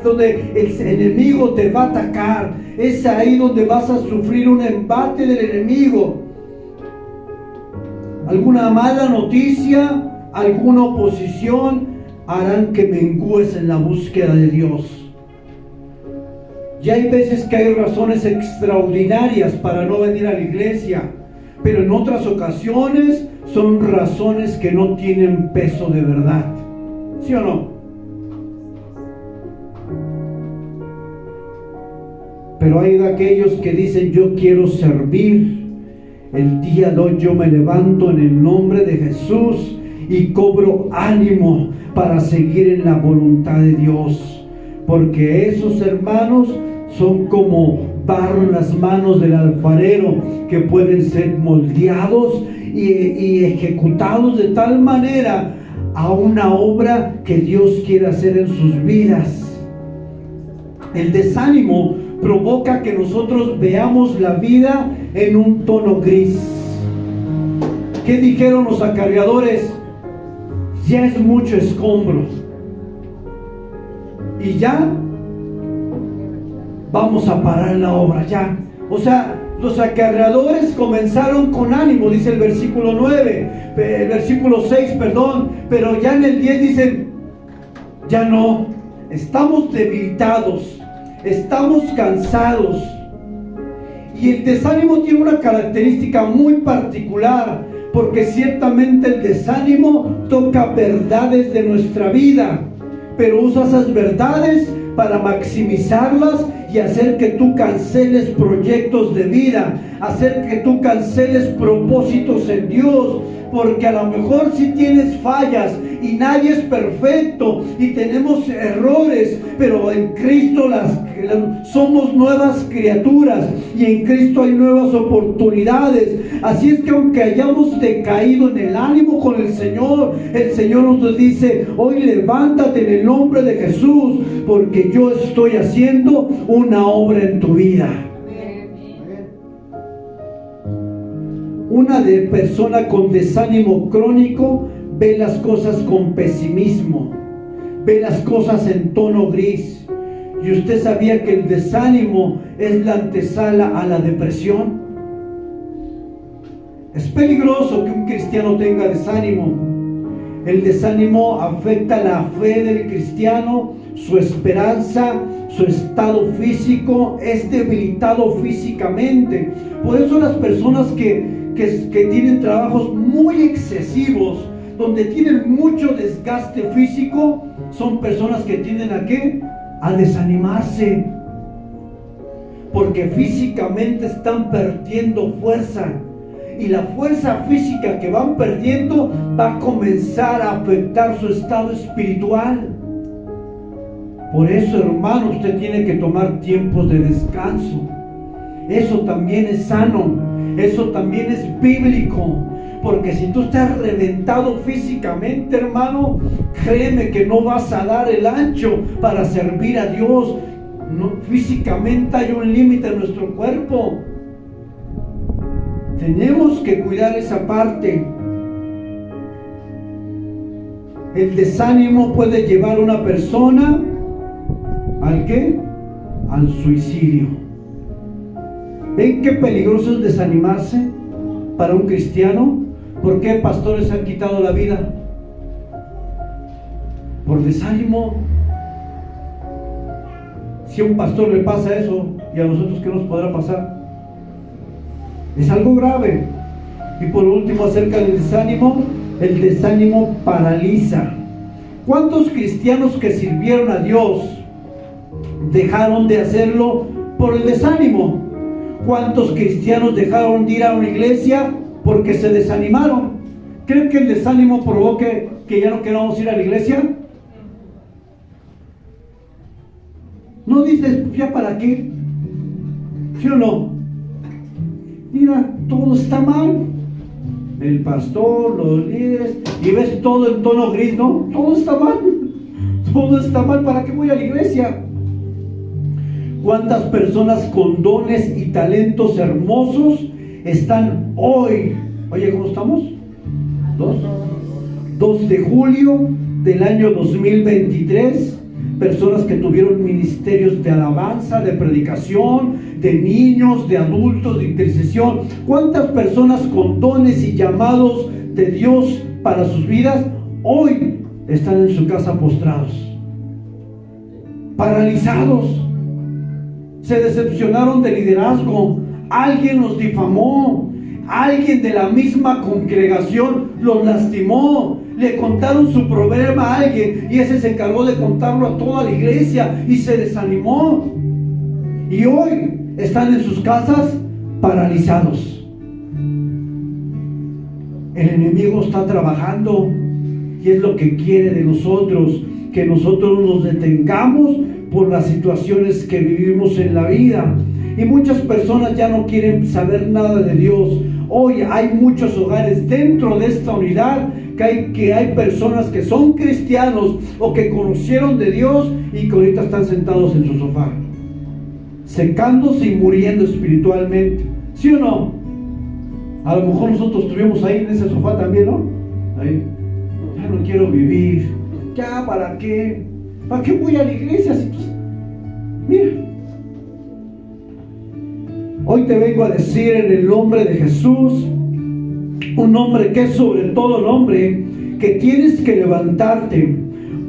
donde el enemigo te va a atacar. Es ahí donde vas a sufrir un embate del enemigo. Alguna mala noticia, alguna oposición harán que mengues en la búsqueda de Dios. Ya hay veces que hay razones extraordinarias para no venir a la iglesia, pero en otras ocasiones son razones que no tienen peso de verdad. ¿Sí o no? Pero hay de aquellos que dicen: yo quiero servir. El día de hoy yo me levanto en el nombre de Jesús y cobro ánimo para seguir en la voluntad de Dios. Porque esos hermanos son como barro en las manos del alfarero, que pueden ser moldeados y ejecutados de tal manera a una obra que Dios quiere hacer en sus vidas. El desánimo provoca que nosotros veamos la vida en un tono gris. ¿Qué dijeron los acarreadores? Ya es mucho escombro, y ya vamos a parar la obra, ya. O sea, los acarreadores comenzaron con ánimo, dice el versículo 9, el versículo 6, perdón, pero ya en el 10 dicen: ya no, estamos debilitados, estamos cansados. Y el desánimo tiene una característica muy particular, porque ciertamente el desánimo toca verdades de nuestra vida, pero usa esas verdades para maximizarlas y hacer que tú canceles proyectos de vida, hacer que tú canceles propósitos en Dios. Porque a lo mejor si tienes fallas, y nadie es perfecto, y tenemos errores, pero en Cristo somos nuevas criaturas, y en Cristo hay nuevas oportunidades. Así es que aunque hayamos decaído en el ánimo con el Señor nos dice: hoy levántate en el nombre de Jesús, porque yo estoy haciendo una obra en tu vida. Una persona con desánimo crónico ve las cosas con pesimismo, ve las cosas en tono gris. ¿Y usted sabía que el desánimo es la antesala a la depresión? Es peligroso que un cristiano tenga desánimo. El desánimo afecta la fe del cristiano, su esperanza, su estado físico. Es debilitado físicamente. Por eso las personas que tienen trabajos muy excesivos, donde tienen mucho desgaste físico, son personas que tienden ¿a qué? A desanimarse, porque físicamente están perdiendo fuerza, y la fuerza física que van perdiendo va a comenzar a afectar su estado espiritual. Por eso, hermano, usted tiene que tomar tiempos de descanso. Eso también es sano, eso también es bíblico. Porque si tú estás reventado físicamente, hermano, créeme que no vas a dar el ancho para servir a Dios. No, físicamente hay un límite en nuestro cuerpo. Tenemos que cuidar esa parte. El desánimo puede llevar a una persona ¿al qué? Al suicidio. ¿Ven qué peligroso es desanimarse para un cristiano? ¿Por qué pastores han quitado la vida? Por desánimo. Si a un pastor le pasa eso, ¿y a nosotros qué nos podrá pasar? Es algo grave. Y por último, acerca del desánimo, el desánimo paraliza. ¿Cuántos cristianos que sirvieron a Dios dejaron de hacerlo por el desánimo? ¿Cuántos cristianos dejaron de ir a una iglesia porque se desanimaron? ¿Creen que el desánimo provoque que ya no queramos ir a la iglesia? ¿No dices, ya para qué? ¿Sí o no? Mira, todo está mal. El pastor, los líderes, y ves todo en tono gris, ¿no? Todo está mal. Todo está mal, ¿para qué voy a la iglesia? ¿Cuántas personas con dones y talentos hermosos están hoy? Oye, ¿cómo estamos? 2 de julio del año 2023. Personas que tuvieron ministerios de alabanza, de predicación, de niños, de adultos, de intercesión. ¿Cuántas personas con dones y llamados de Dios para sus vidas hoy están en su casa postrados, paralizados? Se decepcionaron del liderazgo. Alguien los difamó. Alguien de la misma congregación los lastimó. Le contaron su problema a alguien y ese se encargó de contarlo a toda la iglesia y se desanimó. Y hoy están en sus casas paralizados. El enemigo está trabajando y es lo que quiere de nosotros, que nosotros nos detengamos por las situaciones que vivimos en la vida. Y muchas personas ya no quieren saber nada de Dios. Hoy hay muchos hogares dentro de esta unidad que hay personas que son cristianos o que conocieron de Dios y que ahorita están sentados en su sofá, secándose y muriendo espiritualmente. ¿Sí o no? A lo mejor nosotros estuvimos ahí en ese sofá también, ¿no? Ahí. Ya no quiero vivir. Ya, ¿para qué? ¿Para qué voy a la iglesia? Si tú... Mira. Hoy te vengo a decir en el nombre de Jesús, un nombre que es sobre todo nombre, que tienes que levantarte.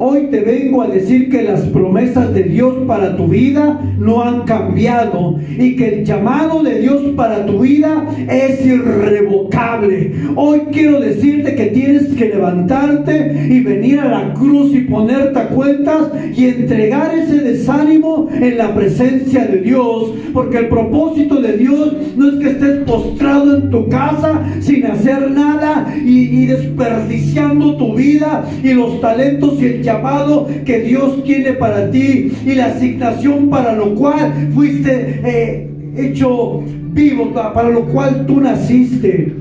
Hoy te vengo a decir que las promesas de Dios para tu vida no han cambiado y que el llamado de Dios para tu vida es irrevocable. Hoy quiero decirte que tienes que levantarte y venir a la cruz y ponerte a cuentas y entregar ese desánimo en la presencia de Dios, porque el propósito de Dios no es que estés postrado en tu casa sin hacer nada y desperdiciando tu vida y los talentos y el llamado que Dios tiene para ti y la asignación para lo cual fuiste hecho vivo, para lo cual tú naciste.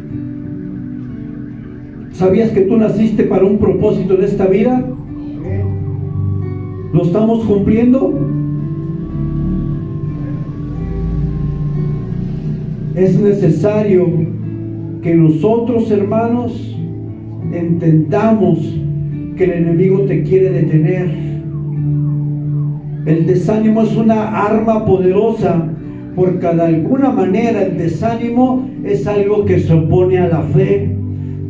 ¿Sabías que tú naciste para un propósito en esta vida? ¿Lo estamos cumpliendo? Es necesario que nosotros, hermanos, entendamos que el enemigo te quiere detener. El desánimo es una arma poderosa, porque de alguna manera el desánimo es algo que se opone a la fe.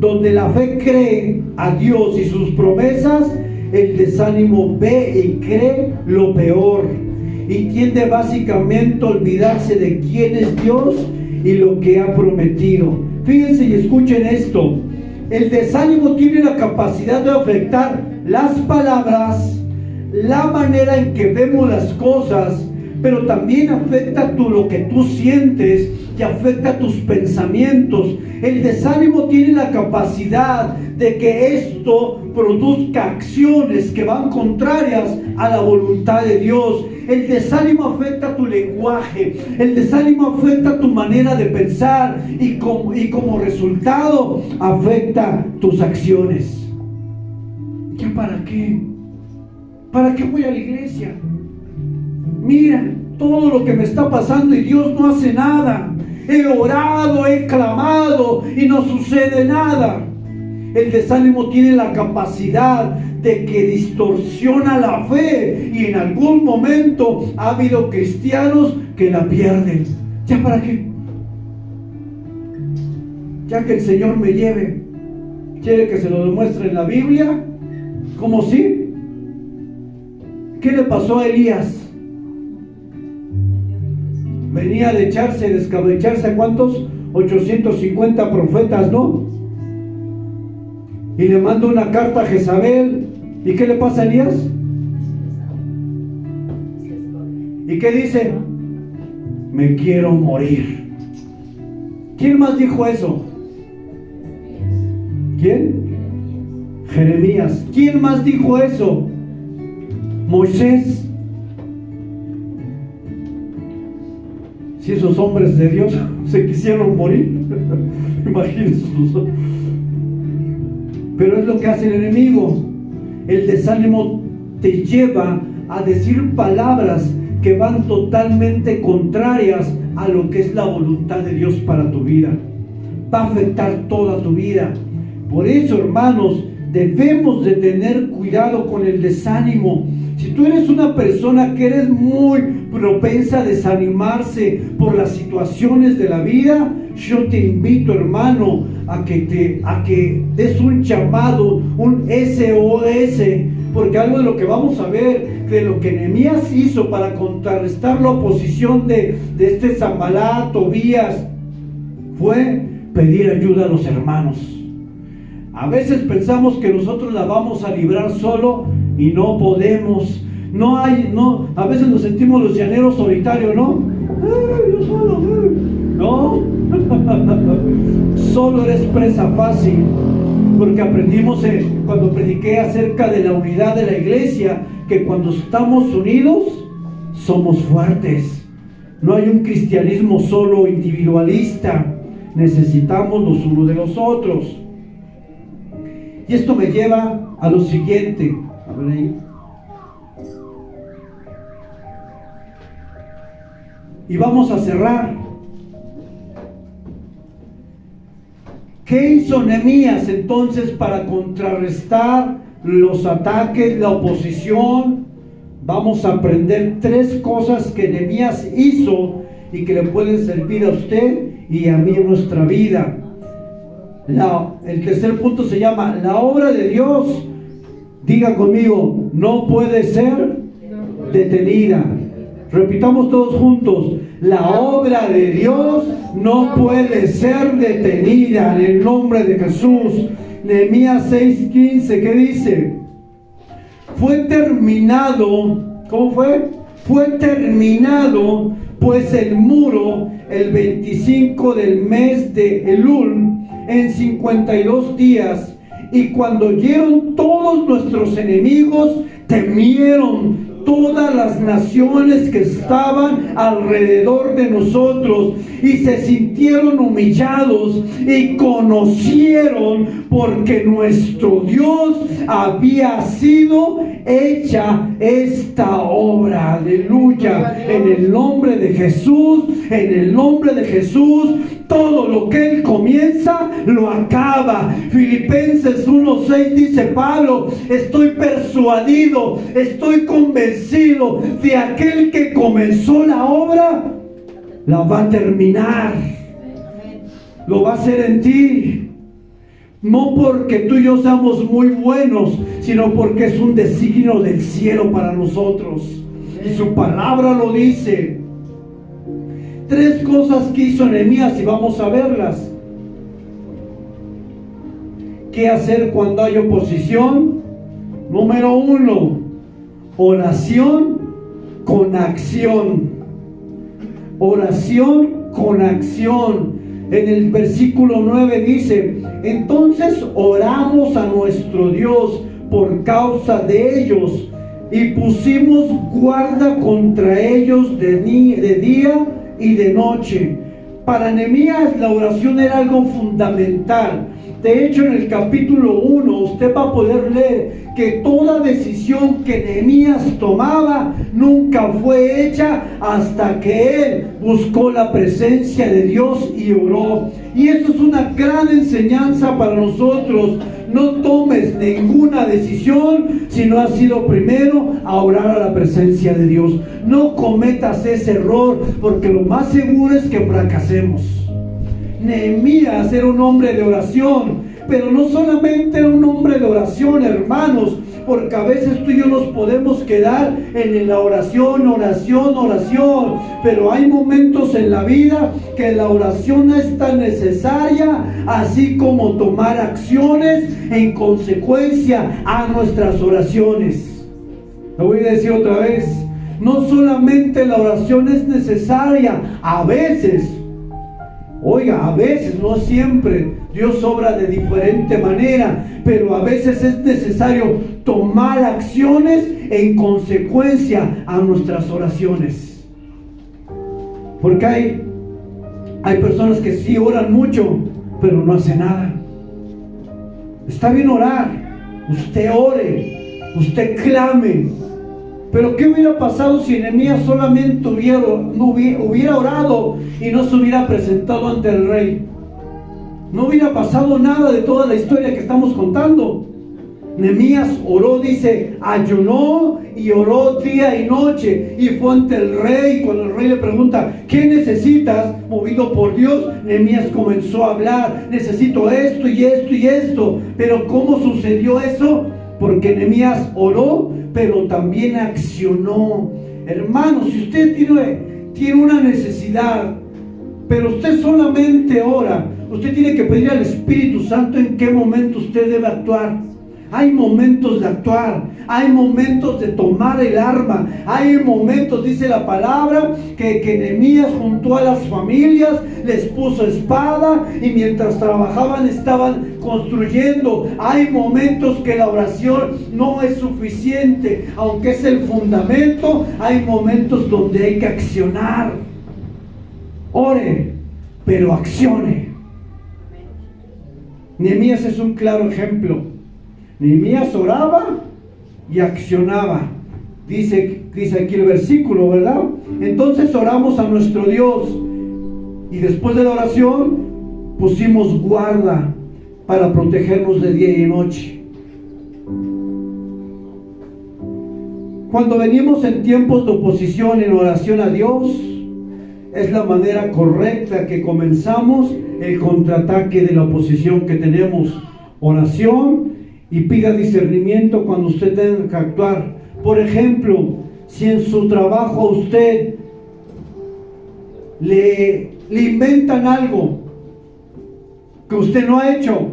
Donde la fe cree a Dios y sus promesas, el desánimo ve y cree lo peor y tiende básicamente a olvidarse de quién es Dios y lo que ha prometido. Fíjense y escuchen esto. El desánimo tiene la capacidad de afectar las palabras, la manera en que vemos las cosas, pero también afecta lo que tú sientes y afecta tus pensamientos. El desánimo tiene la capacidad de que esto produzca acciones que van contrarias a la voluntad de Dios. El desánimo afecta tu lenguaje, el desánimo afecta tu manera de pensar y como resultado afecta tus acciones. ¿Ya para qué? ¿Para qué voy a la iglesia? Mira todo lo que me está pasando y Dios no hace nada. He orado, he clamado y no sucede nada. El desánimo tiene la capacidad de que distorsiona la fe y en algún momento ha habido cristianos que la pierden. ¿Ya para qué? Ya que el Señor me lleve. ¿Quiere que se lo demuestre en la Biblia? ¿Cómo sí? ¿Qué le pasó a Elías? Venía de echarse, descabecharse a ¿cuántos? 850 profetas, ¿no? Y le manda una carta a Jezabel. ¿Y qué le pasa a Elías? ¿Y qué dice? Me quiero morir. ¿Quién más dijo eso? ¿Quién? Jeremías. ¿Quién más dijo eso? Moisés. Si esos hombres de Dios se quisieron morir, imagínense. Pero es lo que hace el enemigo. El desánimo te lleva a decir palabras que van totalmente contrarias a lo que es la voluntad de Dios para tu vida. Va a afectar toda tu vida. Por eso, hermanos, debemos de tener cuidado con el desánimo. Si tú eres una persona que eres muy propensa a desanimarse por las situaciones de la vida, yo te invito, hermano, a que des un llamado, un SOS, porque algo de lo que vamos a ver, de lo que Nehemías hizo para contrarrestar la oposición de este Sanbalat, Tobías, fue pedir ayuda a los hermanos. A veces pensamos que nosotros la vamos a librar solo y no podemos. A veces nos sentimos los llaneros solitarios, ¿no? Yo solo, no. Solo eres presa fácil, porque aprendimos cuando prediqué acerca de la unidad de la iglesia, que cuando estamos unidos somos fuertes. No hay un cristianismo solo individualista. Necesitamos los unos de los otros. Y esto me lleva a lo siguiente. A ver ahí. Y vamos a cerrar. ¿Qué hizo Nehemías entonces para contrarrestar los ataques, la oposición? Vamos a aprender 3 cosas que Nehemías hizo y que le pueden servir a usted y a mí en nuestra vida. El tercer punto se llama la obra de Dios. Diga conmigo, no puede ser detenida. Repitamos todos juntos: la obra de Dios no puede ser detenida, en el nombre de Jesús. Nehemías 6:15, ¿qué dice? Fue terminado. ¿Cómo fue? Fue terminado pues el muro el 25 del mes de Elul, en 52 días, y cuando oyeron todos nuestros enemigos, temieron todas las naciones que estaban alrededor de nosotros, y se sintieron humillados y conocieron porque nuestro Dios había sido hecha esta obra. Aleluya. En el nombre de Jesús, en el nombre de Jesús, todo lo que Él comienza, lo acaba. Filipenses 1:6 dice Pablo: estoy persuadido, estoy convencido de aquel que comenzó la obra, la va a terminar. Lo va a hacer en ti. No porque tú y yo seamos muy buenos, sino porque es un designio del cielo para nosotros. Y su palabra lo dice. 3 cosas que hizo Nehemías y vamos a verlas. ¿Qué hacer cuando hay oposición? Número 1, oración con acción. Oración con acción. En el versículo 9 dice: entonces oramos a nuestro Dios por causa de ellos y pusimos guarda contra ellos de día y de noche. Para Nehemías la oración era algo fundamental. De hecho, en el capítulo 1 usted va a poder leer que toda decisión que Nehemías tomaba nunca fue hecha hasta que él buscó la presencia de Dios y oró. Y eso es una gran enseñanza para nosotros. No tomes ninguna decisión si no has ido primero a orar a la presencia de Dios. No cometas ese error, porque lo más seguro es que fracasemos. Nehemías era un hombre de oración, pero no solamente era un hombre de oración, hermanos. porque a veces tú y yo nos podemos quedar en la oración, pero hay momentos en la vida que la oración es tan necesaria, así como tomar acciones en consecuencia a nuestras oraciones. Lo voy a decir otra vez, no solamente la oración es necesaria, a veces, no siempre, Dios obra de diferente manera, pero a veces es necesario tomar acciones en consecuencia a nuestras oraciones. Porque hay personas que sí oran mucho, pero no hacen nada. Está bien orar, usted ore, usted clame, pero ¿qué hubiera pasado si Nehemías solamente hubiera orado y no se hubiera presentado ante el rey? No hubiera pasado nada de toda la historia que estamos contando. Nehemías oró, dice, ayunó y oró día y noche y fue ante el rey. Cuando el rey le pregunta, ¿qué necesitas? Movido por Dios, Nehemías comenzó a hablar, necesito esto y esto y esto. Pero ¿cómo sucedió eso? Porque Nehemías oró, pero también accionó. Hermano, si usted tiene una necesidad, pero usted solamente ora, usted tiene que pedir al Espíritu Santo en qué momento usted debe actuar. Hay momentos de actuar, hay momentos de tomar el arma, hay momentos, dice la palabra, que Nehemías juntó a las familias, les puso espada y mientras trabajaban estaban construyendo. Hay momentos que la oración no es suficiente, aunque es el fundamento, hay momentos donde hay que accionar. Ore, pero accione. Nehemías es un claro ejemplo. Nehemías oraba y accionaba. Dice aquí el versículo, ¿verdad? Entonces oramos a nuestro Dios y después de la oración pusimos guarda para protegernos de día y de noche. Cuando venimos en tiempos de oposición en oración a Dios, es la manera correcta que comenzamos el contraataque de la oposición que tenemos. Oración y pida discernimiento cuando usted tenga que actuar. Por ejemplo, si en su trabajo a usted le inventan algo que usted no ha hecho,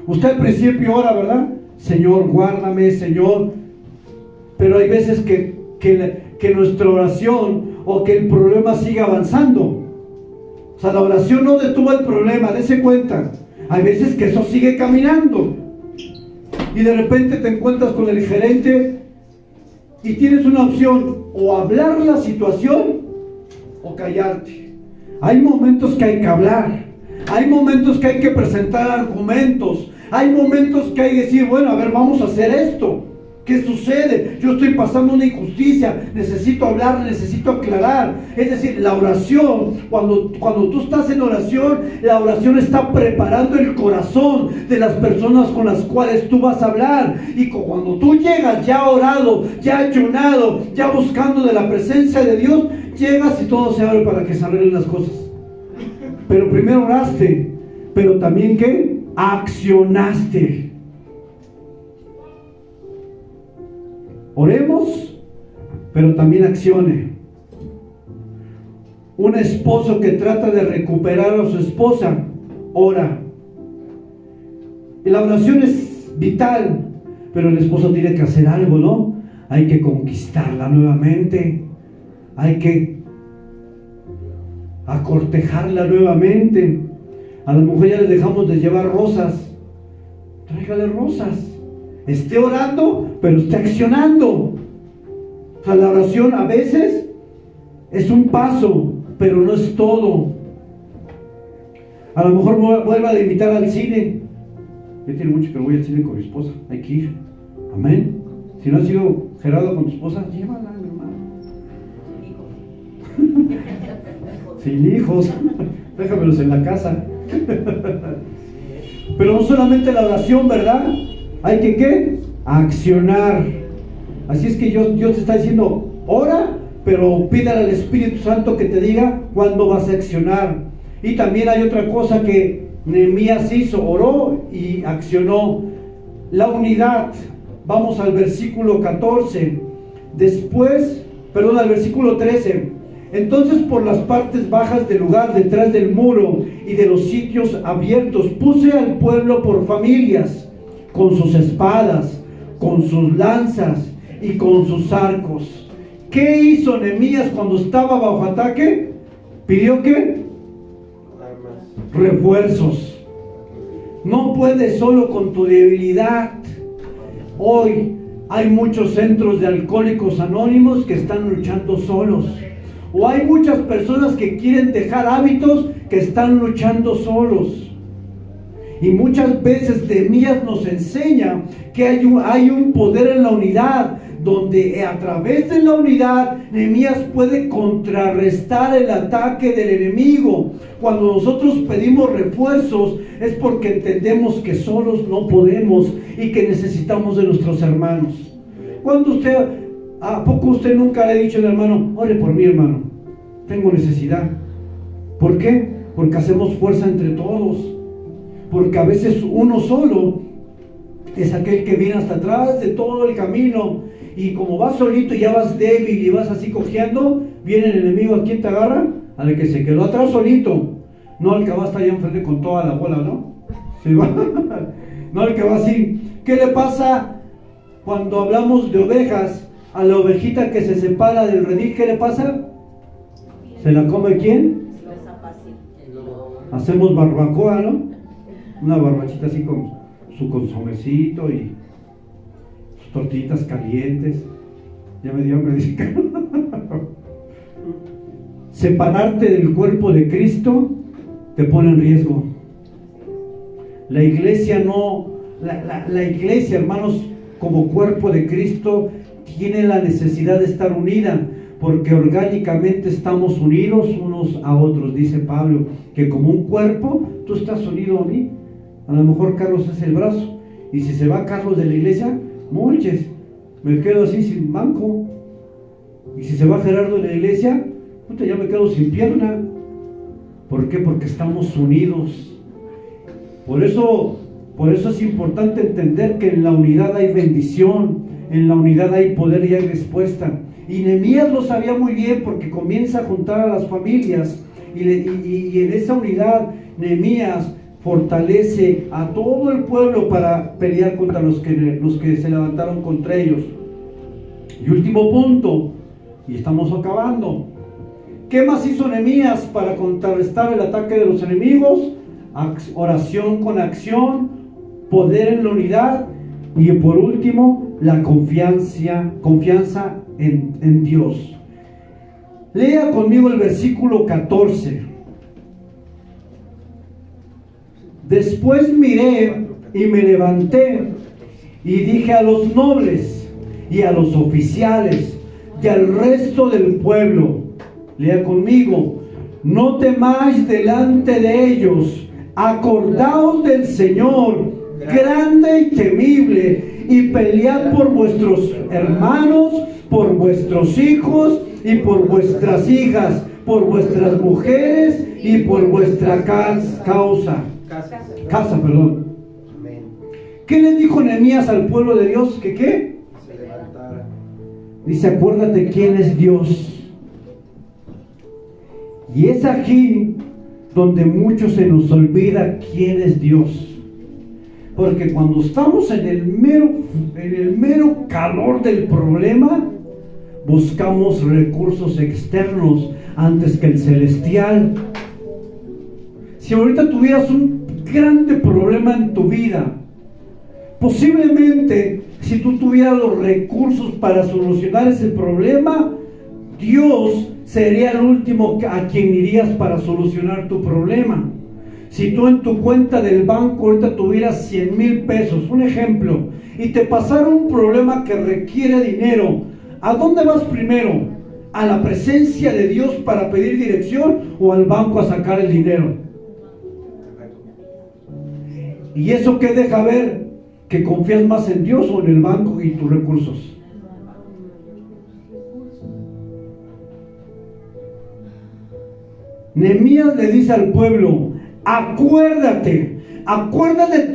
usted al principio ora, ¿verdad? Señor, guárdame, Señor. Pero hay veces que nuestra oración o que el problema sigue avanzando. O sea, la oración no detuvo el problema, dése cuenta. Hay veces que eso sigue caminando. Y de repente te encuentras con el gerente y tienes una opción: o hablar la situación o callarte. Hay momentos que hay que hablar, hay momentos que hay que presentar argumentos, hay momentos que hay que decir, bueno, a ver, vamos a hacer esto. ¿Qué sucede? Yo estoy pasando una injusticia, necesito hablar, necesito aclarar. Es decir, la oración, cuando tú estás en oración, la oración está preparando el corazón de las personas con las cuales tú vas a hablar. Y cuando tú llegas ya orado, ya ayunado, ya buscando de la presencia de Dios, llegas y todo se abre para que se arreglen las cosas. Pero primero oraste, pero también ¿qué? Accionaste. Oremos, pero también accione. Un esposo que trata de recuperar a su esposa, ora. Y la oración es vital, pero el esposo tiene que hacer algo, ¿no? Hay que conquistarla nuevamente. Hay que acortejarla nuevamente. A la mujer ya le dejamos de llevar rosas. Tráigale rosas. Esté orando, pero esté accionando. O sea, la oración a veces es un paso, pero no es todo. A lo mejor vuelva a invitar al cine. Yo tiene mucho que no voy al cine con mi esposa. Hay que ir. Amén. Si no has ido Gerardo con tu esposa, llévala, mi hermano. Sin hijos. Déjamelos en la casa. Pero no solamente la oración, ¿verdad? Hay que ¿qué? Accionar. Así es que Dios te está diciendo, ora, pero pídale al Espíritu Santo que te diga cuándo vas a accionar. Y también hay otra cosa que Nehemías hizo, oró y accionó: la unidad. Vamos al versículo 14. Al versículo 13. Entonces por las partes bajas del lugar, detrás del muro y de los sitios abiertos, puse al pueblo por familias, con sus espadas, con sus lanzas y con sus arcos. ¿Qué hizo Nehemías cuando estaba bajo ataque? ¿Pidió qué? Refuerzos. No puedes solo con tu debilidad. Hoy hay muchos centros de alcohólicos anónimos que están luchando solos. O hay muchas personas que quieren dejar hábitos que están luchando solos. Y muchas veces Nehemías nos enseña que hay un poder en la unidad, donde a través de la unidad Nehemías puede contrarrestar el ataque del enemigo. Cuando nosotros pedimos refuerzos es porque entendemos que solos no podemos y que necesitamos de nuestros hermanos. ¿A poco usted nunca le ha dicho al hermano: ore por mí, hermano, tengo necesidad? ¿Por qué? Porque hacemos fuerza entre todos. Porque a veces uno solo es aquel que viene hasta atrás de todo el camino, y como vas solito y ya vas débil y vas así cojeando, viene el enemigo. ¿A quién te agarra? Al que se quedó atrás solito, no al que va a estar allá enfrente con toda la bola, ¿no? ¿Sí va? No al que va así. ¿Qué le pasa cuando hablamos de ovejas? A la ovejita que se separa del redil, ¿qué le pasa? ¿Se la come quién? Hacemos barbacoa, ¿no? Una barbachita así con su consomecito y sus tortillitas calientes. Ya me dio hambre, dice. Separarte del cuerpo de Cristo te pone en riesgo. La iglesia la iglesia, hermanos, como cuerpo de Cristo, tiene la necesidad de estar unida, porque orgánicamente estamos unidos unos a otros. Dice Pablo que como un cuerpo, tú estás unido a mí. A lo mejor Carlos es el brazo, y si se va Carlos de la iglesia, molches, me quedo así sin banco. Y si se va Gerardo de la iglesia, ya me quedo sin pierna. ¿Por qué? Porque estamos unidos. Por eso es importante entender que en la unidad hay bendición, en la unidad hay poder y hay respuesta. Y Nehemías lo sabía muy bien, porque comienza a juntar a las familias, y en esa unidad Nehemías fortalece a todo el pueblo para pelear contra los que se levantaron contra ellos. Y último punto, y estamos acabando. ¿Qué más hizo Nehemías para contrarrestar el ataque de los enemigos? Oración con acción, poder en la unidad, y por último, la confianza en Dios. Lea conmigo el versículo 14. Después miré y me levanté y dije a los nobles y a los oficiales y al resto del pueblo, lea conmigo: no temáis delante de ellos, acordaos del Señor, grande y temible, y pelead por vuestros hermanos, por vuestros hijos y por vuestras hijas, por vuestras mujeres y por vuestra casa. ¿Qué le dijo Nehemías al pueblo de Dios? ¿Que qué? Se levantara. Dice: acuérdate quién es Dios. Y es aquí donde mucho se nos olvida quién es Dios. Porque cuando estamos en el mero calor del problema, buscamos recursos externos antes que el celestial. Si ahorita tuvieras un grande problema en tu vida, posiblemente si tú tuvieras los recursos para solucionar ese problema, Dios sería el último a quien irías para solucionar tu problema. Si tú en tu cuenta del banco ahorita tuvieras 100,000 pesos, un ejemplo, y te pasara un problema que requiere dinero, ¿a dónde vas primero? ¿A la presencia de Dios para pedir dirección o al banco a sacar el dinero? ¿Y eso qué deja ver? ¿Que confías más en Dios o en el banco y tus recursos? Nehemías le dice al pueblo: Acuérdate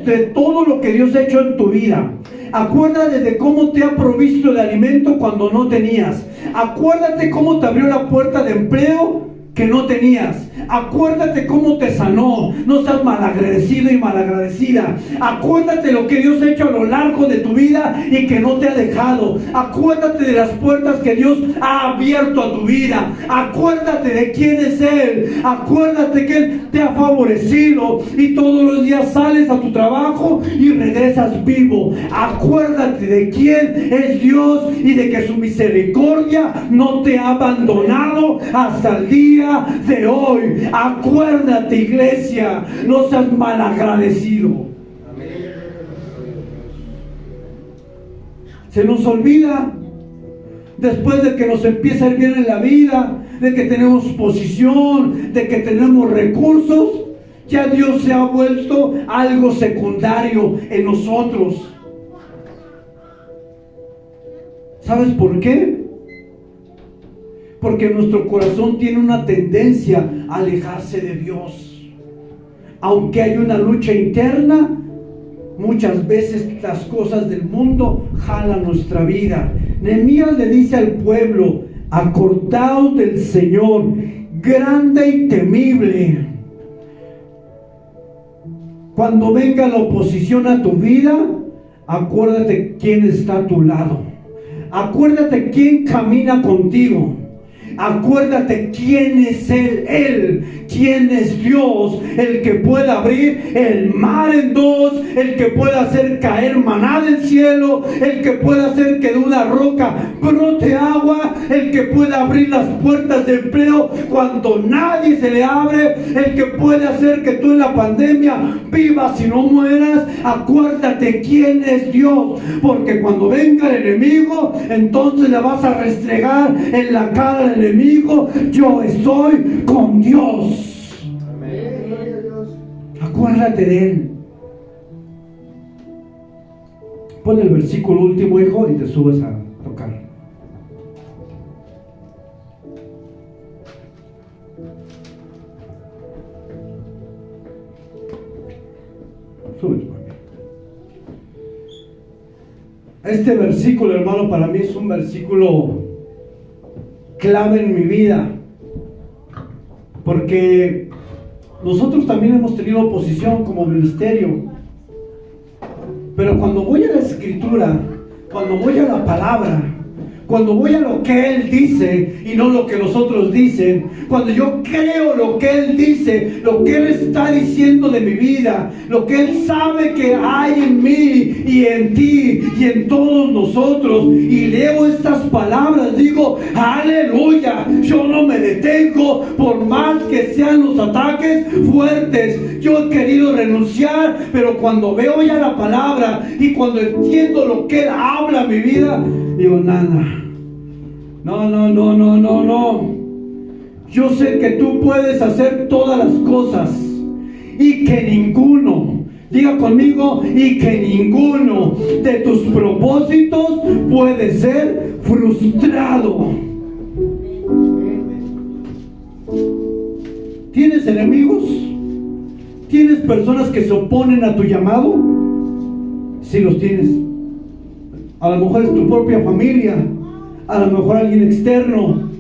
de todo lo que Dios ha hecho en tu vida. Acuérdate de cómo te ha provisto de alimento cuando no tenías. Acuérdate cómo te abrió la puerta de empleo que no tenías. Acuérdate cómo te sanó. No seas malagradecido y malagradecida. Acuérdate lo que Dios ha hecho a lo largo de tu vida y que no te ha dejado. Acuérdate de las puertas que Dios ha abierto a tu vida. Acuérdate de quién es Él. Acuérdate que Él te ha favorecido y todos los días sales a tu trabajo y regresas vivo. Acuérdate de quién es Dios y de que su misericordia no te ha abandonado hasta el día de hoy. Acuérdate, iglesia, no seas malagradecido. Se nos olvida después de que nos empieza a ir bien en la vida, de que tenemos posición, de que tenemos recursos, ya Dios se ha vuelto algo secundario en nosotros. ¿Sabes por qué? Porque nuestro corazón tiene una tendencia a alejarse de Dios. Aunque hay una lucha interna, muchas veces las cosas del mundo jalan nuestra vida. Nehemías le dice al pueblo: acordaos del Señor, grande y temible. Cuando venga la oposición a tu vida, acuérdate quién está a tu lado. Acuérdate quién camina contigo. Acuérdate quién es Él, quién es Dios, el que puede abrir el mar en dos, el que puede hacer caer maná del cielo, el que puede hacer que de una roca brote agua, el que puede abrir las puertas de empleo cuando nadie se le abre, el que puede hacer que tú en la pandemia vivas y no mueras. Acuérdate quién es Dios, porque cuando venga el enemigo, entonces le vas a restregar en la cara del enemigo: yo estoy con Dios. Acuérdate de Él. Pon el versículo último, hijo, y te subes a tocar. Súbete por mí. Este versículo, hermano, para mí es un versículo clave en mi vida, porque nosotros también hemos tenido oposición como ministerio, pero cuando voy a la escritura, cuando voy a la palabra, cuando voy a lo que Él dice y no lo que los otros dicen, cuando yo creo lo que Él dice, lo que Él está diciendo de mi vida, lo que Él sabe que hay en mí y en ti y en todos nosotros, y leo estas palabras, digo: aleluya. Yo no me detengo por más que sean los ataques fuertes. Yo he querido renunciar, pero cuando veo ya la palabra y cuando entiendo lo que Él habla a mi vida, digo: nada. No. Yo sé que tú puedes hacer todas las cosas y que ninguno, diga conmigo, y que ninguno de tus propósitos puede ser frustrado. ¿Tienes enemigos? ¿Tienes personas que se oponen a tu llamado? Sí, los tienes. A lo mejor es tu propia familia, a lo mejor alguien externo.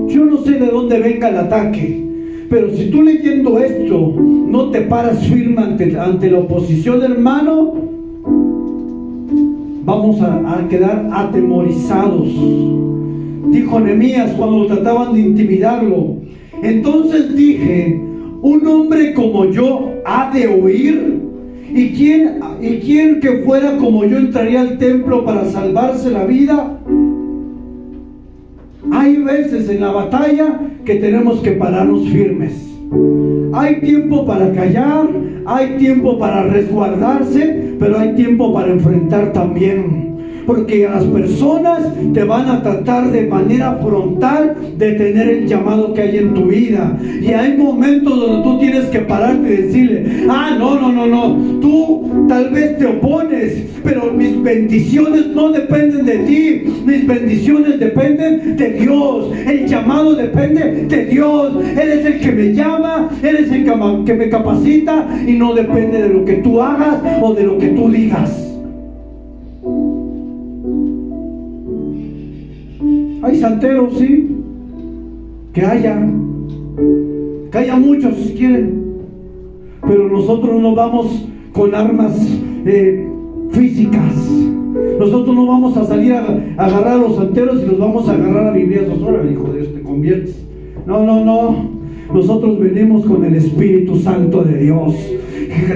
Yo no sé de dónde venga el ataque, pero si tú leyendo esto no te paras firme ante la oposición, hermano, vamos a quedar atemorizados. Dijo Nehemías cuando lo trataban de intimidarlo: entonces dije, ¿un hombre como yo ha de huir? ¿Y quién que fuera como yo entraría al templo para salvarse la vida? Hay veces en la batalla que tenemos que pararnos firmes. Hay tiempo para callar, hay tiempo para resguardarse, pero hay tiempo para enfrentar también. Porque a las personas te van a tratar de manera frontal de tener el llamado que hay en tu vida. Y hay momentos donde tú tienes que pararte y decirle: no, tú tal vez te opones, pero mis bendiciones no dependen de ti, mis bendiciones dependen de Dios, el llamado depende de Dios. Él es el que me llama, Él es el que me capacita, y no depende de lo que tú hagas o de lo que tú digas. Hay santeros, sí, que haya muchos si quieren, pero nosotros no vamos con armas físicas. Nosotros no vamos a salir a agarrar a los santeros y los vamos a agarrar a bibliazos. Órale, hijo de Dios, te conviertes. No. Nosotros venimos con el Espíritu Santo de Dios.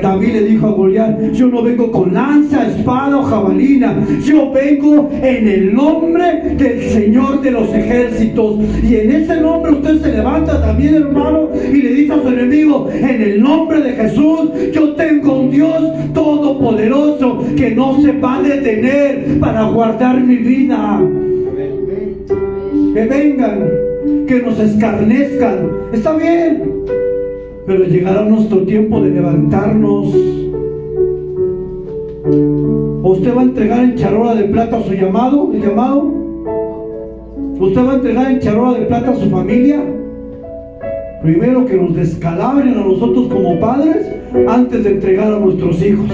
David le dijo a Goliat: yo no vengo con lanza, espada o jabalina, yo vengo en el nombre del Señor de los ejércitos. Y en ese nombre usted se levanta también, hermano, y le dice a su enemigo: en el nombre de Jesús, yo tengo un Dios todopoderoso que no se va a detener para guardar mi vida. Que vengan, que nos escarnezcan, está bien, pero llegará nuestro tiempo de levantarnos. ¿O usted va a entregar en charola de plata su llamado? ¿El llamado? ¿Usted va a entregar en charola de plata a su familia? Primero que nos descalabren a nosotros como padres antes de entregar a nuestros hijos.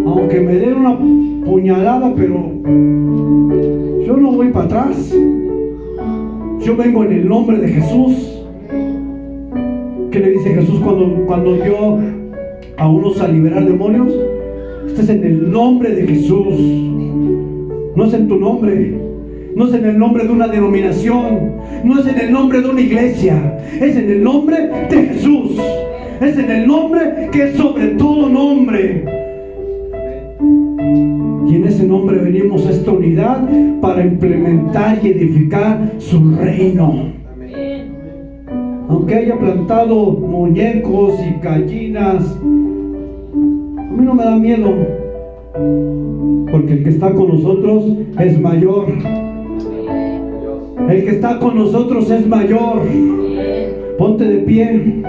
Aunque me den una puñalada, pero yo no voy para atrás. Yo vengo en el nombre de Jesús. ¿Qué le dice Jesús cuando dio a unos a liberar demonios? Este es en el nombre de Jesús. No es en tu nombre, no es en el nombre de una denominación, no es en el nombre de una iglesia, es en el nombre de Jesús. Es en el nombre que es sobre todo nombre. Y en ese nombre venimos a esta unidad para implementar y edificar su reino. Aunque haya plantado muñecos y gallinas, a mí no me da miedo, porque el que está con nosotros es mayor. El que está con nosotros es mayor. Ponte de pie.